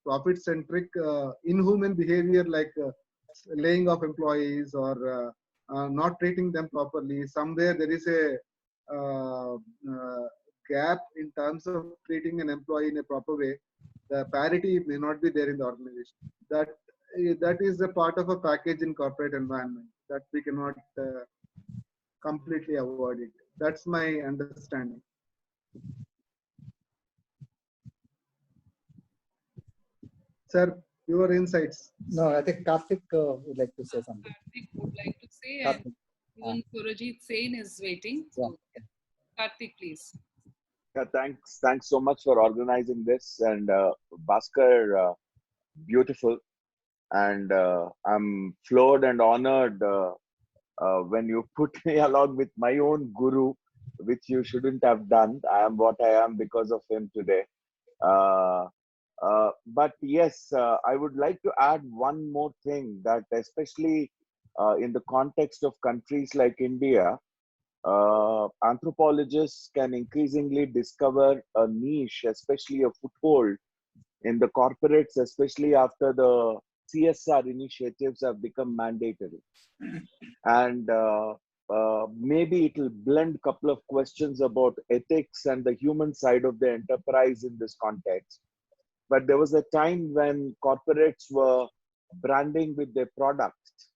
profit-centric inhuman behavior, like laying off employees or not treating them properly. Somewhere there is a gap in terms of treating an employee in a proper way. The parity may not be there in the organization. That is a part of a package in corporate environment that we cannot completely avoid it. That's my understanding. Sir, your insights. No, I think Karthik would like to say something. Karthik would like to say, Karthik. and even Surajit Sen is waiting. So, Karthik, please. Yeah, thanks so much for organizing this, and Bhaskar, beautiful, and I'm floored and honored when you put me along with my own guru, which you shouldn't have done. I am what I am because of him today. But yes, I would like to add one more thing, that especially in the context of countries like India, anthropologists can increasingly discover a niche, especially a foothold in the corporates, especially after the CSR initiatives have become mandatory. And maybe it will blend a couple of questions about ethics and the human side of the enterprise in this context. But there was a time when corporates were branding with their products.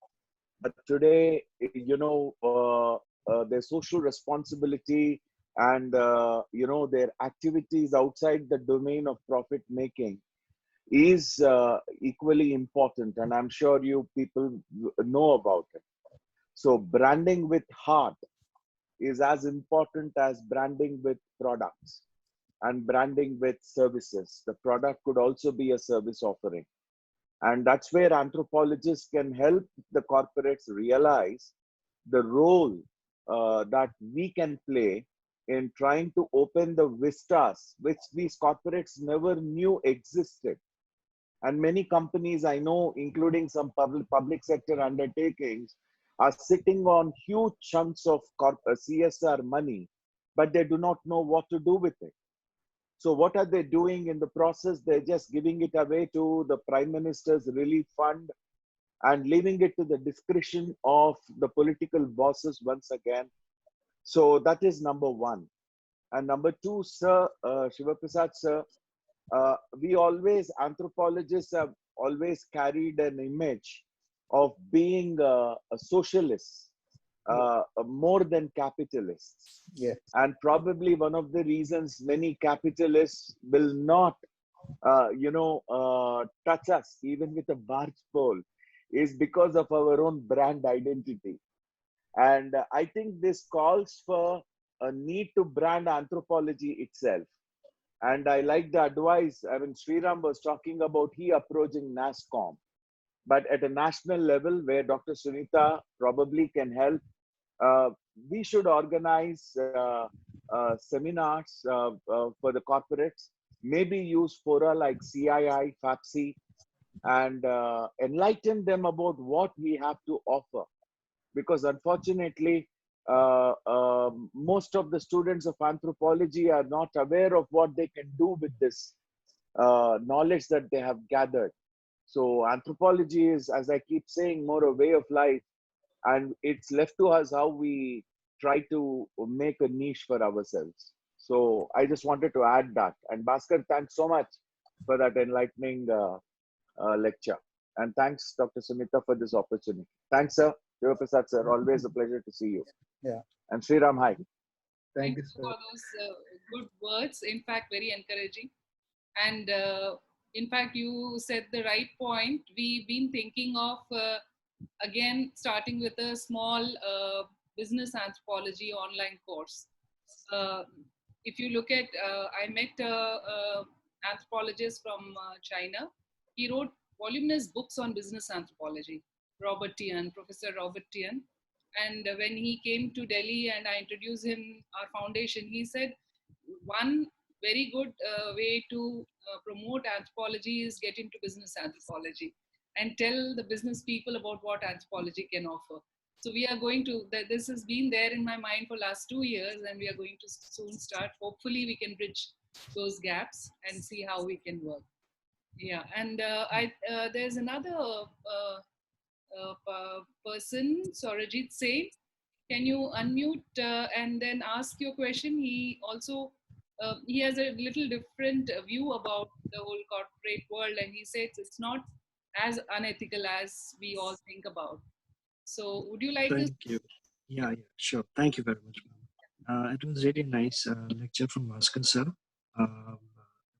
But today, their social responsibility and, their activities outside the domain of profit making is equally important, and I'm sure you people know about it. So branding with heart is as important as branding with products and branding with services. The product could also be a service offering. And that's where anthropologists can help the corporates realize the role that we can play in trying to open the vistas which these corporates never knew existed. And many companies I know, including some public sector undertakings, are sitting on huge chunks of CSR money, but they do not know what to do with it. So what are they doing in the process? They're just giving it away to the Prime Minister's relief fund and leaving it to the discretion of the political bosses once again. So that is number one. And number two, sir, Shiva Prasad, sir, we always, anthropologists have always carried an image of being a socialist, more than capitalists. Yes. And probably one of the reasons many capitalists will not, touch us even with a barge pole is because of our own brand identity. And I think this calls for a need to brand anthropology itself. And I like the advice. I mean, Sriram was talking about he approaching NASSCOM, but at a national level where Dr. Sunita probably can help, we should organize seminars for the corporates, maybe use fora like CII, FAPSI, and enlighten them about what we have to offer. Because unfortunately, most of the students of anthropology are not aware of what they can do with this knowledge that they have gathered. So anthropology is, as I keep saying, more a way of life, and it's left to us how we try to make a niche for ourselves. So I just wanted to add that. And Bhaskar, thanks so much for that enlightening lecture. And thanks, Dr. Sumita, for this opportunity. Thanks, sir. Shiva Prasad, sir. Always a pleasure to see you. Yeah. And Sriram, hi. Thank you, for sir. those good words. In fact, very encouraging. And in fact, you said the right point. We've been thinking of, again, starting with a small business anthropology online course. If you look at, I met an anthropologist from China. He wrote voluminous books on business anthropology, Robert Tian, Professor Robert Tian. And when he came to Delhi and I introduced him our foundation, he said, one very good way to promote anthropology is get into business anthropology and tell the business people about what anthropology can offer. So we are going to, this has been there in my mind for last 2 years, and we are going to soon start. Hopefully we can bridge those gaps and see how we can work. Yeah, and there's another person, Sorajit Sen. Can you unmute and then ask your question? He also, he has a little different view about the whole corporate world, and he says it's not as unethical as we all think about. So would you like to? Thank you. Yeah, sure. Thank you very much, ma'am. It was really nice lecture from Bhaskar sir.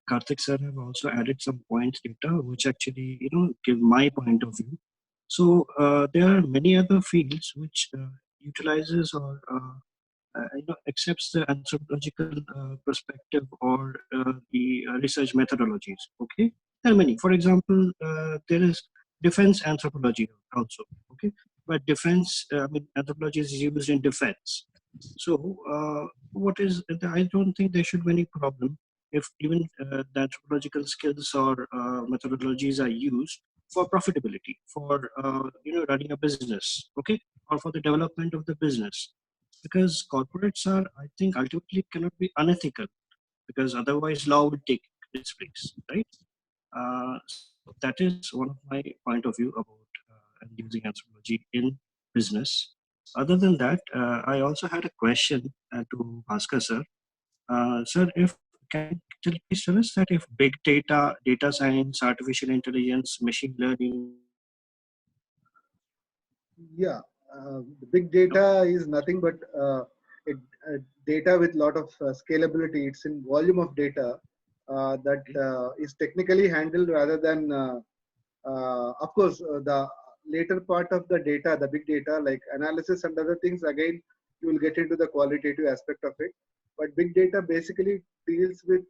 Karthik sir have also added some points later, which actually, give my point of view. So there are many other fields which utilizes or accepts the anthropological perspective or the research methodologies. Okay, there are many. For example, there is defense anthropology also. Okay, but defense, anthropology is used in defense. So I don't think there should be any problem if even the anthropological skills or methodologies are used for profitability, for running a business, okay, or for the development of the business. Because corporates are, I think, ultimately cannot be unethical, because otherwise law would take its place, right? So that is one of my point of view about using anthropology in business. Other than that, I also had a question to Bhaskar sir. Sir, can you please tell us that if big data, data science, artificial intelligence, machine learning? Yeah, big data is nothing but data with lot of scalability. It's in volume of data. that is technically handled rather than, of course, the later part of the data, the big data like analysis and other things, again, you will get into the qualitative aspect of it. But big data basically deals with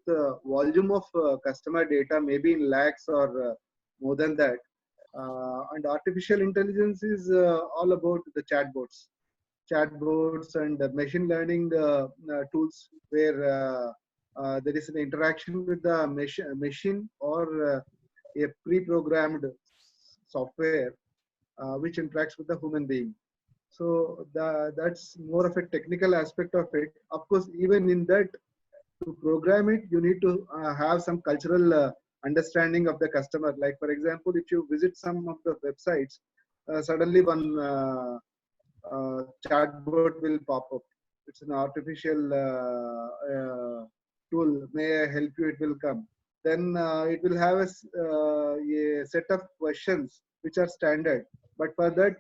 volume of customer data, maybe in lakhs or more than that. And artificial intelligence is all about the chatbots and machine learning tools where there is an interaction with the machine or a pre-programmed software which interacts with the human being. So that's more of a technical aspect of it. Of course, even in that, to program it, you need to have some cultural understanding of the customer. Like, for example, if you visit some of the websites, suddenly one chatbot will pop up. It's an artificial tool. May I help you? It will come. Then it will have a set of questions which are standard. But for that,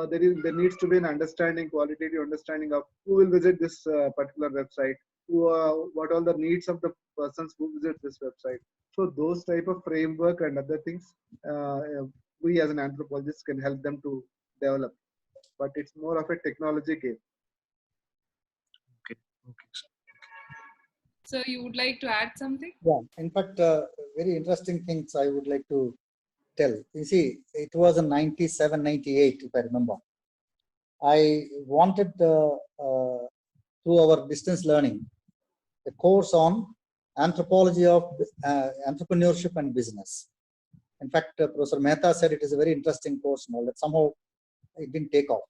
there needs to be an understanding, qualitative understanding of who will visit this particular website, what all the needs of the persons who visit this website. So those type of framework and other things, we as an anthropologist can help them to develop. But it's more of a technology game. Okay. Okay. Sir. So you would like to add something? Yeah, in fact, very interesting things I would like to tell. You see, it was in 97, 98, if I remember. I wanted, through our distance learning, a course on anthropology of entrepreneurship and business. In fact, Professor Mehta said it is a very interesting course and all that. Somehow it didn't take off.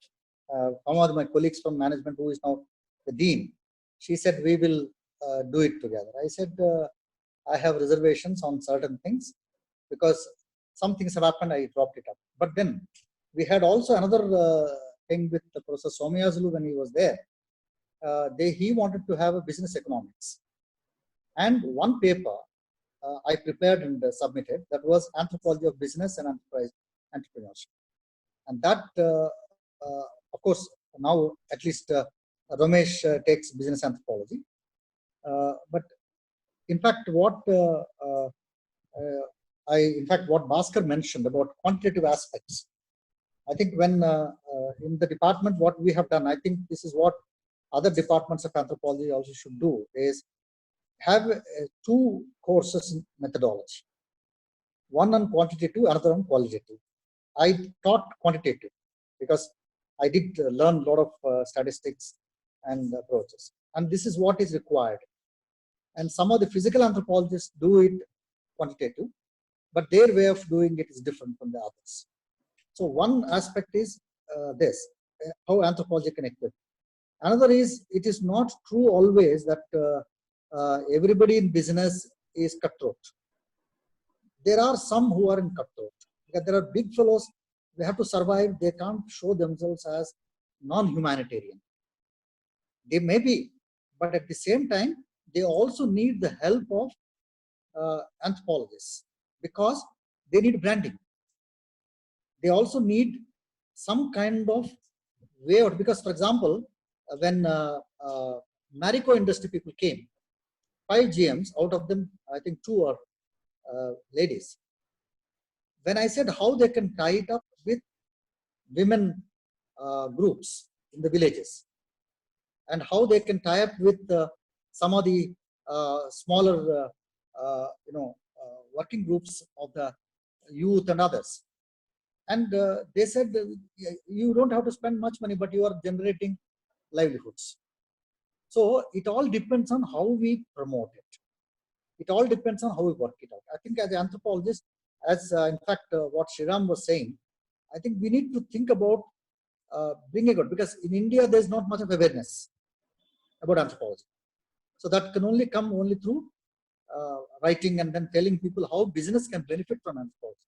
One of my colleagues from management, who is now the dean, she said, we will do it together. I said, I have reservations on certain things because some things have happened, I dropped it up. But then we had also another thing with Professor Somyazulu when he was there. He wanted to have a business economics. And one paper I prepared and submitted, that was anthropology of business and entrepreneurship. And that, of course, now at least Ramesh takes business anthropology. But in fact, what what Bhaskar mentioned about quantitative aspects, I think when in the department, what we have done, I think this is what other departments of anthropology also should do, is have two courses in methodology. One on quantitative, another on qualitative. I taught quantitative because I did learn a lot of statistics and approaches. And this is what is required. And some of the physical anthropologists do it quantitative, but their way of doing it is different from the others. So one aspect is this, how anthropology can equip. Another is, it is not true always that everybody in business is cutthroat. There are some who are in cutthroat, because there are big fellows, they have to survive, they can't show themselves as non-humanitarian. They may be, but at the same time, they also need the help of anthropologists, because they need branding. They also need some kind of way out, because, for example, when Marico industry people came, 5 GMs, out of them, I think 2 are ladies. When I said how they can tie it up with women groups in the villages, and how they can tie up with some of the smaller, working groups of the youth and others. And they said, you don't have to spend much money, but you are generating livelihoods. So it all depends on how we promote it. It all depends on how we work it out. I think as an anthropologist, as in fact what Shriram was saying, I think we need to think about bringing it, because in India there's not much of awareness about anthropology. So that can only come through writing and then telling people how business can benefit from anthropology.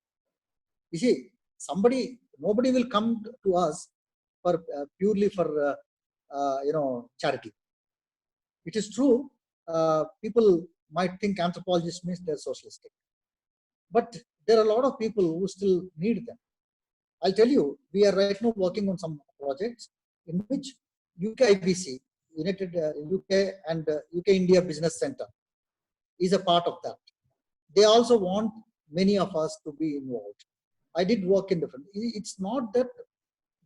You see, nobody will come to us for purely for charity. It is true, people might think anthropologists means they're socialistic, but there are a lot of people who still need them. I'll tell you, we are right now working on some projects in which UKIBC, United UK and UK India Business Center, is a part of that. they also want many of us to be involved. I did work in different. It's not that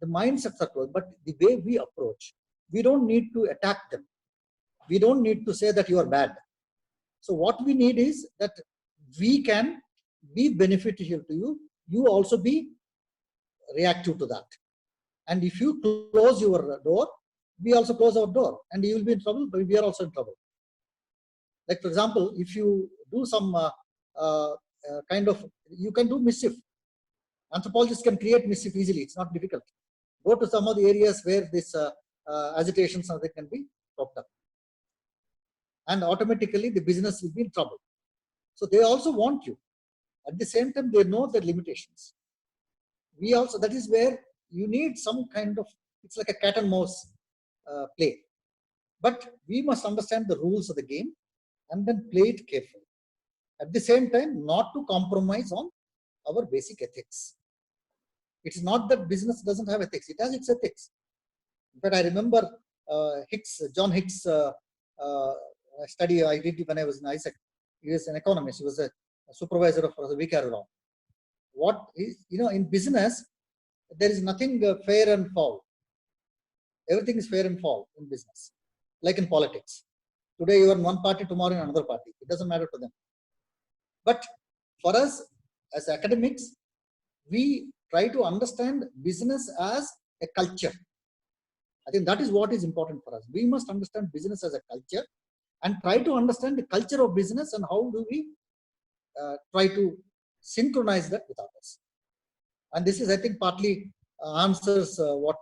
the mindsets are close, but the way we approach. We don't need to attack them. We don't need to say that you are bad. So what we need is that we can be beneficial to you. You also be reactive to that. And if you close your door, we also close our door, and you will be in trouble, but we are also in trouble. Like, for example, if you do some kind of, you can do mischief. Anthropologists can create mischief easily. It's not difficult. Go to some of the areas where this agitation something can be propped up, and automatically the business will be in trouble. So they also want you. At the same time, they know the limitations. We also, that is where you need some kind of, it's like a cat and mouse play. But we must understand the rules of the game and then play it carefully. At the same time, not to compromise on our basic ethics. It's not that business doesn't have ethics. It has its ethics. In fact, I remember John Hicks study I did when I was in ISEC. He was an economist. He was a supervisor of the VCAR law. What is, in business, there is nothing fair and foul. Everything is fair and foul in business, like in politics. Today you are in one party, tomorrow in another party. It doesn't matter to them. But for us as academics, we try to understand business as a culture. I think that is what is important for us. We must understand business as a culture and try to understand the culture of business and how do we try to synchronize that with others. And this is, I think, partly answers what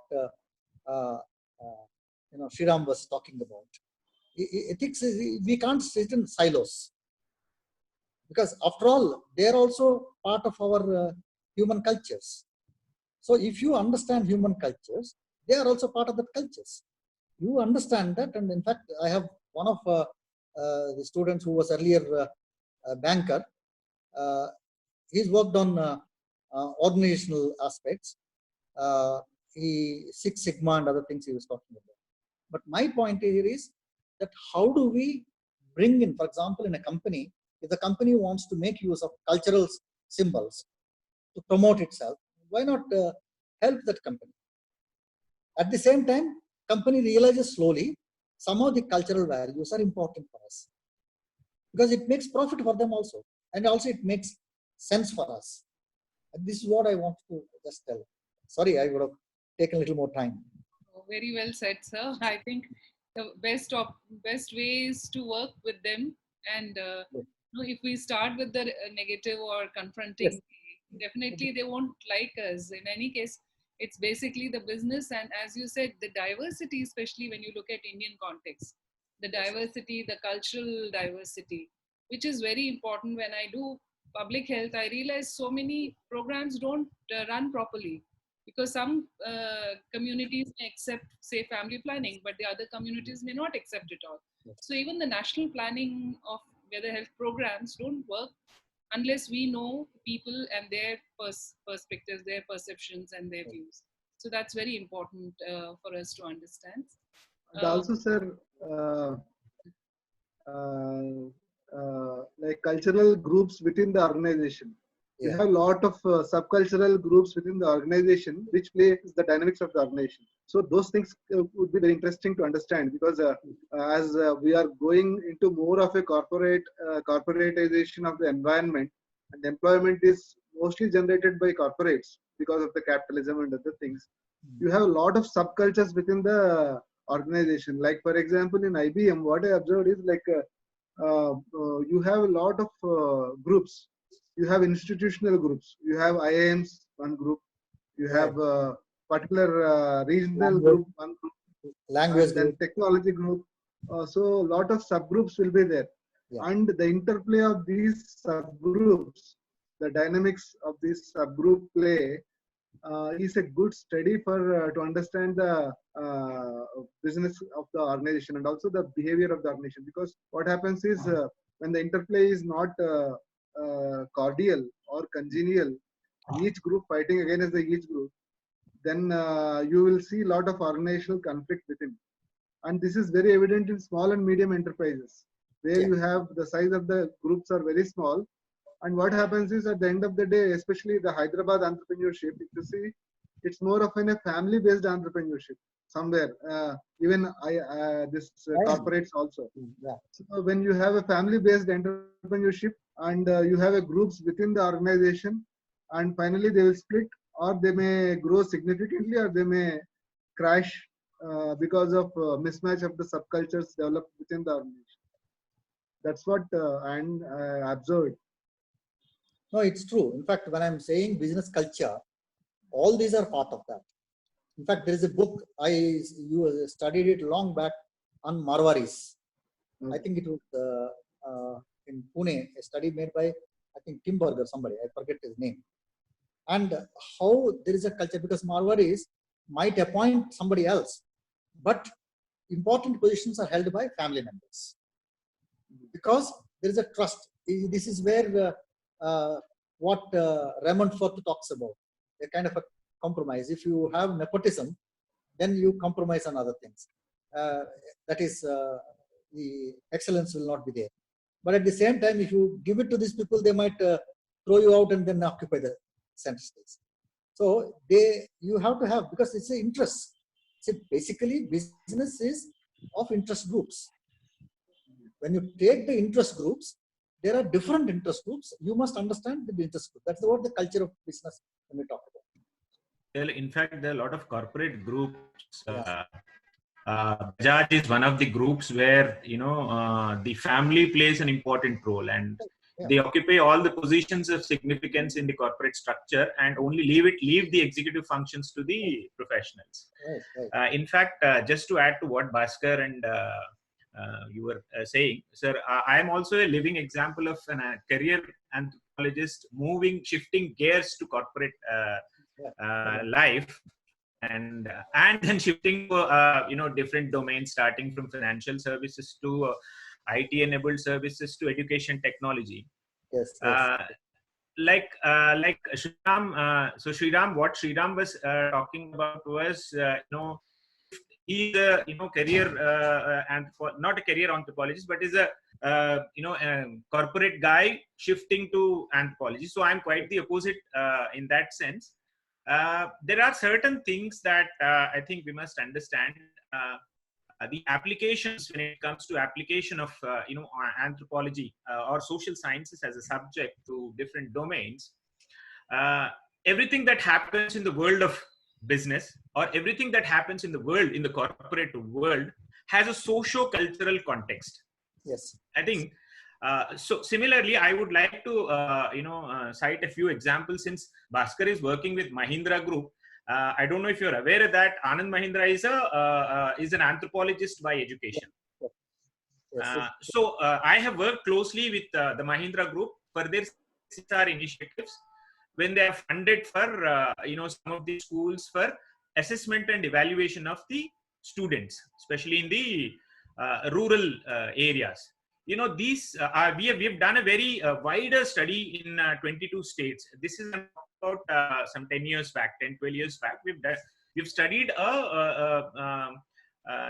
Sriram was talking about. Ethics is, we can't sit in silos, because after all, they are also part of our human cultures. So if you understand human cultures, they are also part of the cultures. You understand that, and in fact, I have one of the students who was earlier a banker. He's worked on organizational aspects. Six Sigma and other things he was talking about. But my point here is that how do we bring in, for example, in a company, if the company wants to make use of cultural symbols to promote itself, why not help that company? At the same time, company realizes slowly some of the cultural values are important for us, because it makes profit for them also, and also it makes sense for us. And this is what I want to just tell. Sorry, I would have taken a little more time. Very well said, sir. I think the best way is to work with them, and if we start with the negative or confronting, definitely they won't like us. In any case, it's basically the business, and as you said, the diversity, especially when you look at Indian context, the diversity, the cultural diversity, which is very important. When I do public health, I realize so many programs don't run properly, because some communities may accept, say, family planning, but the other communities may not accept it all. So even the national planning of whether health programs don't work unless we know people and their perspectives, their perceptions and their views. So that's very important for us to understand. And also, sir, like cultural groups within the organization. We have a lot of subcultural groups within the organization which plays the dynamics of the organization. So those things would be very interesting to understand, because as we are going into more of a corporatization of the environment, and employment is mostly generated by corporates because of the capitalism and other things. You have a lot of subcultures within the organization. Like, for example, in IBM, what I observed is like you have a lot of groups. You have institutional groups. You have IIMs, one group. You have particular regional group, one group. Language group. Technology group. So a lot of subgroups will be there. And the interplay of these subgroups, the dynamics of this subgroup play is a good study for to understand the business of the organization and also the behavior of the organization. Because what happens is when the interplay is not cordial or congenial, each group fighting against each group, then you will see a lot of organizational conflict within. And this is very evident in small and medium enterprises, where you have the size of the groups are very small, And what happens is at the end of the day, especially the Hyderabad entrepreneurship, if you see, it's more of a family-based entrepreneurship somewhere. Even this corporates also. Yeah. So when you have a family-based entrepreneurship and you have a groups within the organization, and finally they will split, or they may grow significantly, or they may crash because of mismatch of the subcultures developed within the organization. That's what I observed. No, it's true. In fact, when I'm saying business culture, all these are part of that. In fact, there is a book you studied it long back on Marwaris. I think it was in Pune, a study made by I think Timberg or somebody. I forget his name. And how there is a culture, because Marwaris might appoint somebody else, but important positions are held by family members because there is a trust. This is where what Raymond Forth talks about, a kind of a compromise. If you have nepotism, then you compromise on other things. That is, the excellence will not be there. But at the same time, if you give it to these people, they might throw you out and then occupy the center stage. So you have to have, because it's an interest. See, basically, business is of interest groups. When you take the interest groups, there are different interest groups. You must understand the interest group. That's what the culture of business when we talk about. Well, in fact, there are a lot of corporate groups. Bajaj is one of the groups where the family plays an important role, and they occupy all the positions of significance in the corporate structure, and only leave the executive functions to the professionals. Right. In fact, just to add to what Bhaskar and you were saying, sir, I am also a living example of a career anthropologist shifting gears to corporate life, and then shifting to different domains, starting from financial services to IT-enabled services to education technology. Yes. Like Sriram, so Sriram, what Sriram was talking about was he's a career not a career anthropologist, but is a corporate guy shifting to anthropology. So I'm quite the opposite in that sense. There are certain things that I think we must understand. The applications, when it comes to application of anthropology or social sciences as a subject to different domains, everything that happens in the world of business or everything that happens in the corporate world has a socio-cultural context. Yes. I think so. Similarly, I would like to cite a few examples, since Bhaskar is working with Mahindra Group. I don't know if you're aware that Anand Mahindra is an anthropologist by education. Yes. So I have worked closely with the Mahindra Group for their CSR initiatives when they are funded for some of the schools for assessment and evaluation of the students, especially in the rural areas. These we have done a very wider study in 22 states. This is about some 10 years back, 12 years back. We've studied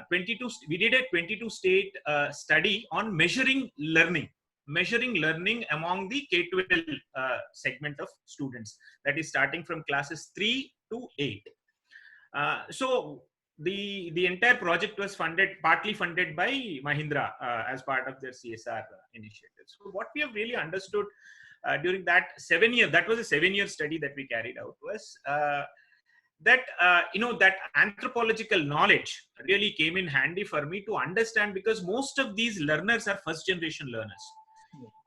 22. We did a 22 state study on measuring learning among the K-12 segment of students, that is starting from classes 3 to 8. So the entire project was partly funded by Mahindra as part of their CSR initiative. So what we have really understood during that 7-year, that was a 7-year study that we carried out, was that that anthropological knowledge really came in handy for me to understand, because most of these learners are first generation learners.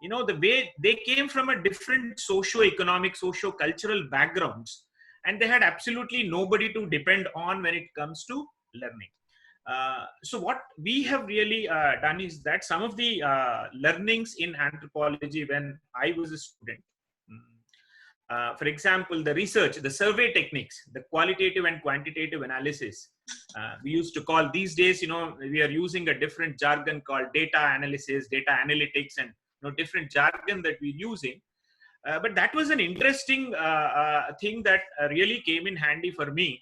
The way they came from a different socio-economic, socio-cultural backgrounds, and they had absolutely nobody to depend on when it comes to learning. So what we have really done is that some of the learnings in anthropology when I was a student, for example, the research, the survey techniques, the qualitative and quantitative analysis, we used to call, these days, we are using a different jargon called data analysis, data analytics, and different jargon that we're using. But that was an interesting thing that really came in handy for me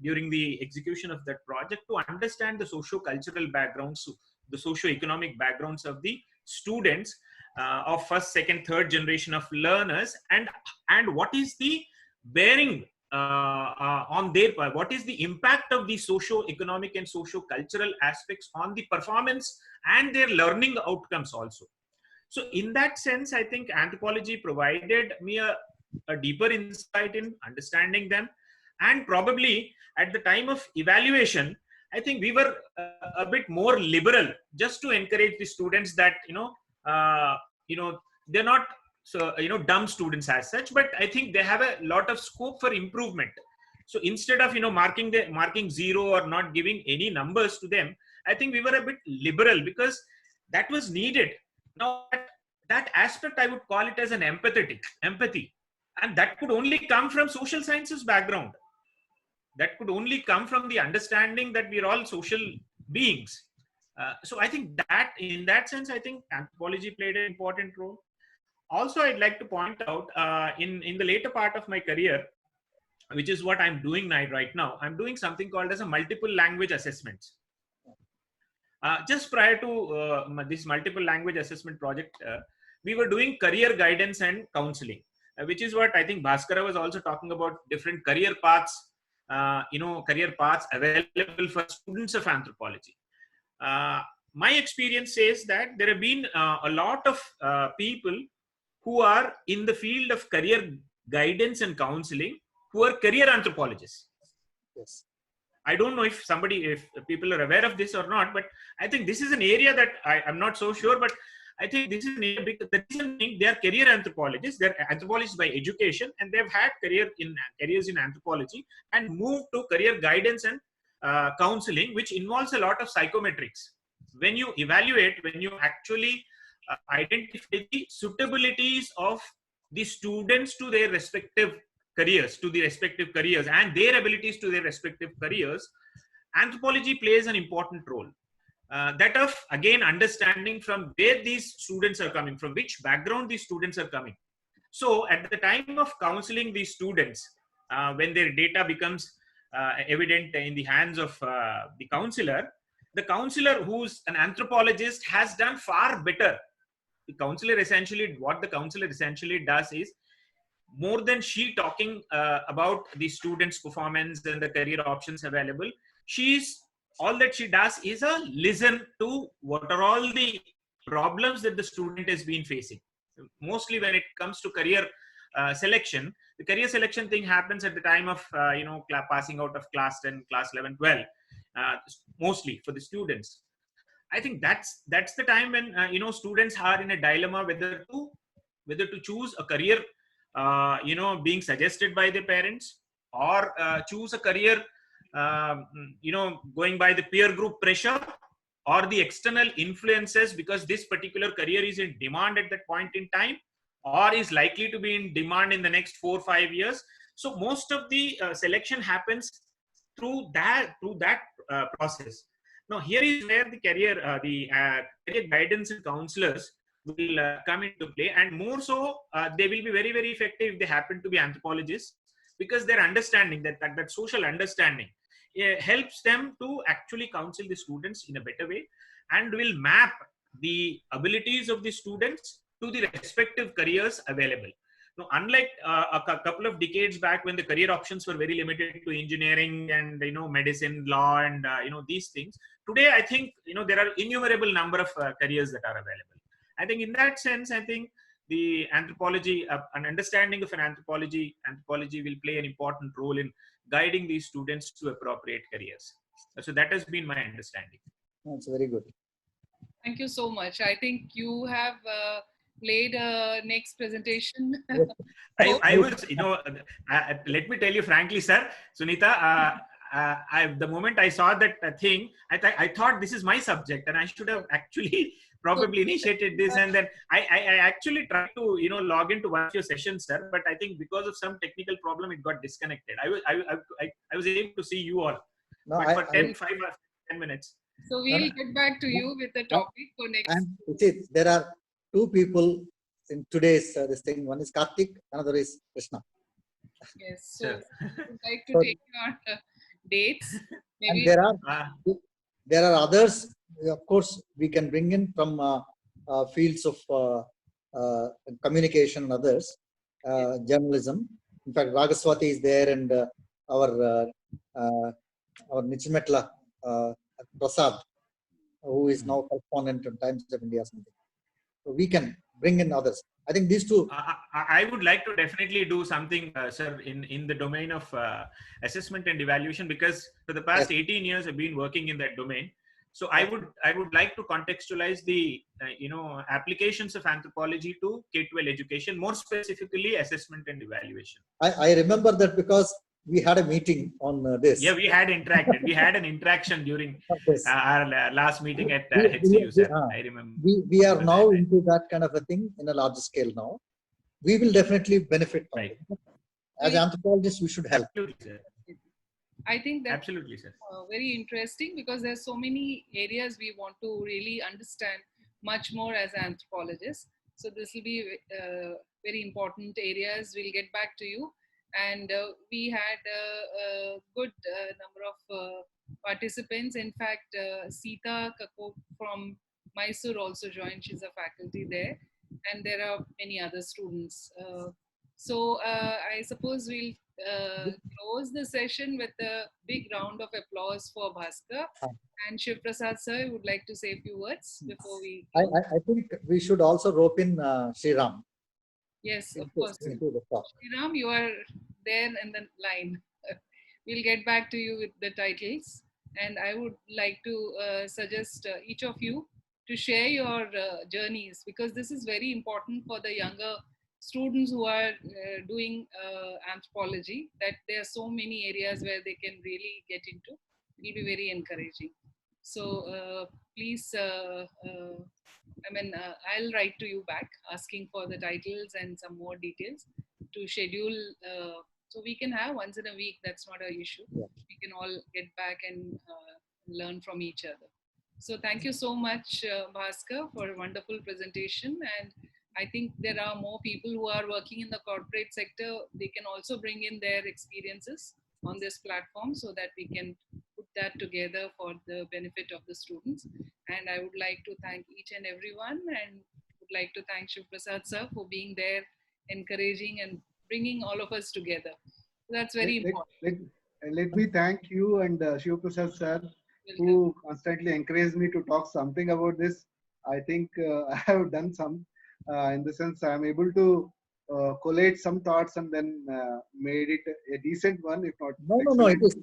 during the execution of that project, to understand the socio-cultural backgrounds, the socio-economic backgrounds of the students, of first, second, third generation of learners, and what is the bearing on their part, what is the impact of the socio-economic and socio-cultural aspects on the performance and their learning outcomes also. So in that sense, I think anthropology provided me a deeper insight in understanding them. And probably at the time of evaluation, I think we were a bit more liberal, just to encourage the students that, they're not, so, dumb students as such, but I think they have a lot of scope for improvement. So instead of, marking 0 or not giving any numbers to them, I think we were a bit liberal because that was needed. Now, that aspect, I would call it as an empathy. And that could only come from social sciences background. That could only come from the understanding that we're all social beings. So I think that in that sense, I think anthropology played an important role. Also, I'd like to point out in the later part of my career, which is what I'm doing right now, I'm doing something called as a multiple language assessment. Just prior to this multiple language assessment project, we were doing career guidance and counseling, which is what I think Bhaskara was also talking about, different career paths, career paths available for students of anthropology. My experience says that there have been a lot of people who are in the field of career guidance and counseling who are career anthropologists. Yes. I don't know if people are aware of this or not, but I think this is an area that I'm not so sure, but I think this is an area because the reason being they are career anthropologists, they're anthropologists by education, and they've had careers in anthropology and moved to career guidance and counseling, which involves a lot of psychometrics. When you evaluate, when you actually identify the suitabilities of the students to their respective careers, and their abilities to their respective careers, anthropology plays an important role. That of, again, understanding from where these students are coming, from which background these students are coming. So at the time of counseling these students, when their data becomes evident in the hands of the counselor who's an anthropologist has done far better. What the counselor essentially does is, more than she talking about the student's performance and the career options available, all that she does is listen to what are all the problems that the student has been facing. Mostly when it comes to career selection, the career selection thing happens at the time of passing out of class 10, class 11, 12, mostly for the students. I think that's the time when students are in a dilemma whether to choose a career being suggested by their parents, or choose a career going by the peer group pressure or the external influences, because this particular career is in demand at that point in time or is likely to be in demand in the next 4 or 5 years. So most of the selection happens through that process. Now here is where the career guidance and counselors will come into play, and more so they will be very, very effective if they happen to be anthropologists, because their understanding, that social understanding, helps them to actually counsel the students in a better way, and will map the abilities of the students to the respective careers available. Now, unlike a couple of decades back when the career options were very limited to engineering and medicine, law, and these things, today I think there are innumerable number of careers that are available. I think in that sense, I think the anthropology, an understanding of an anthropology will play an important role in guiding these students to appropriate careers. So that has been my understanding. That's very good. Thank you so much. I think you have played a next presentation. I was, let me tell you frankly, sir, Sunita, the moment I saw that thing, I thought this is my subject and I should have actually probably initiated this, and then I actually tried to log into one of your sessions, sir, but I think because of some technical problem it got disconnected. I was able to see you all, No, but for 10 minutes. So we'll get back to you with the topic for next. There are two people in today's this thing. One is Karthik, another is Krishna. Yes. So Sure. would like to take your dates. Maybe. And there are others. Of course, we can bring in from fields of communication and others, journalism. In fact, Ragaswati is there, and our Nichimetla Prasad, who is now correspondent in Times of India. Something. So we can bring in others. I think these two. I would like to definitely do something, sir, in the domain of assessment and evaluation, because for the past 18 years I've been working in that domain. So I would like to contextualize the applications of anthropology to K-12 education, more specifically assessment and evaluation. I remember that because we had a meeting on this. Yeah, we had interacted. We had an interaction during our last meeting at HCU, sir. I remember. We are now into that kind of a thing in a larger scale now. We will definitely benefit from it. As anthropologists, we should help. Absolutely, sir. I think that's absolutely, sir. Very interesting, because there's so many areas we want to really understand much more as anthropologists. So this will be very important areas. We'll get back to you. And we had a good number of participants. In fact, Sita Kakop from Mysore also joined. She's a faculty there. And there are many other students. So I suppose we'll close the session with a big round of applause for Bhaskar. And Shiv Prasad sir would like to say a few words before we... I think we should also rope in Sriram. Yes, of course. Sriram, you are there in the line. We'll get back to you with the titles. And I would like to suggest each of you to share your journeys, because this is very important for the younger students who are doing anthropology, that there are so many areas where they can really get into. It will be very encouraging. So please, I'll write to you back asking for the titles and some more details to schedule. So we can have once in a week. That's not an issue. Yeah. We can all get back and learn from each other. So thank you so much, Bhaskar, for a wonderful presentation. And I think there are more people who are working in the corporate sector. They can also bring in their experiences on this platform so that we can put that together for the benefit of the students. And I would like to thank each and everyone, and would like to thank Shiv Prasad sir for being there, encouraging and bringing all of us together. So that's very important. Let me thank you and Shiv Prasad sir, who constantly encouraged me to talk something about this. I think I have done some, in the sense I am able to collate some thoughts and then made it a decent one, if not. No, it is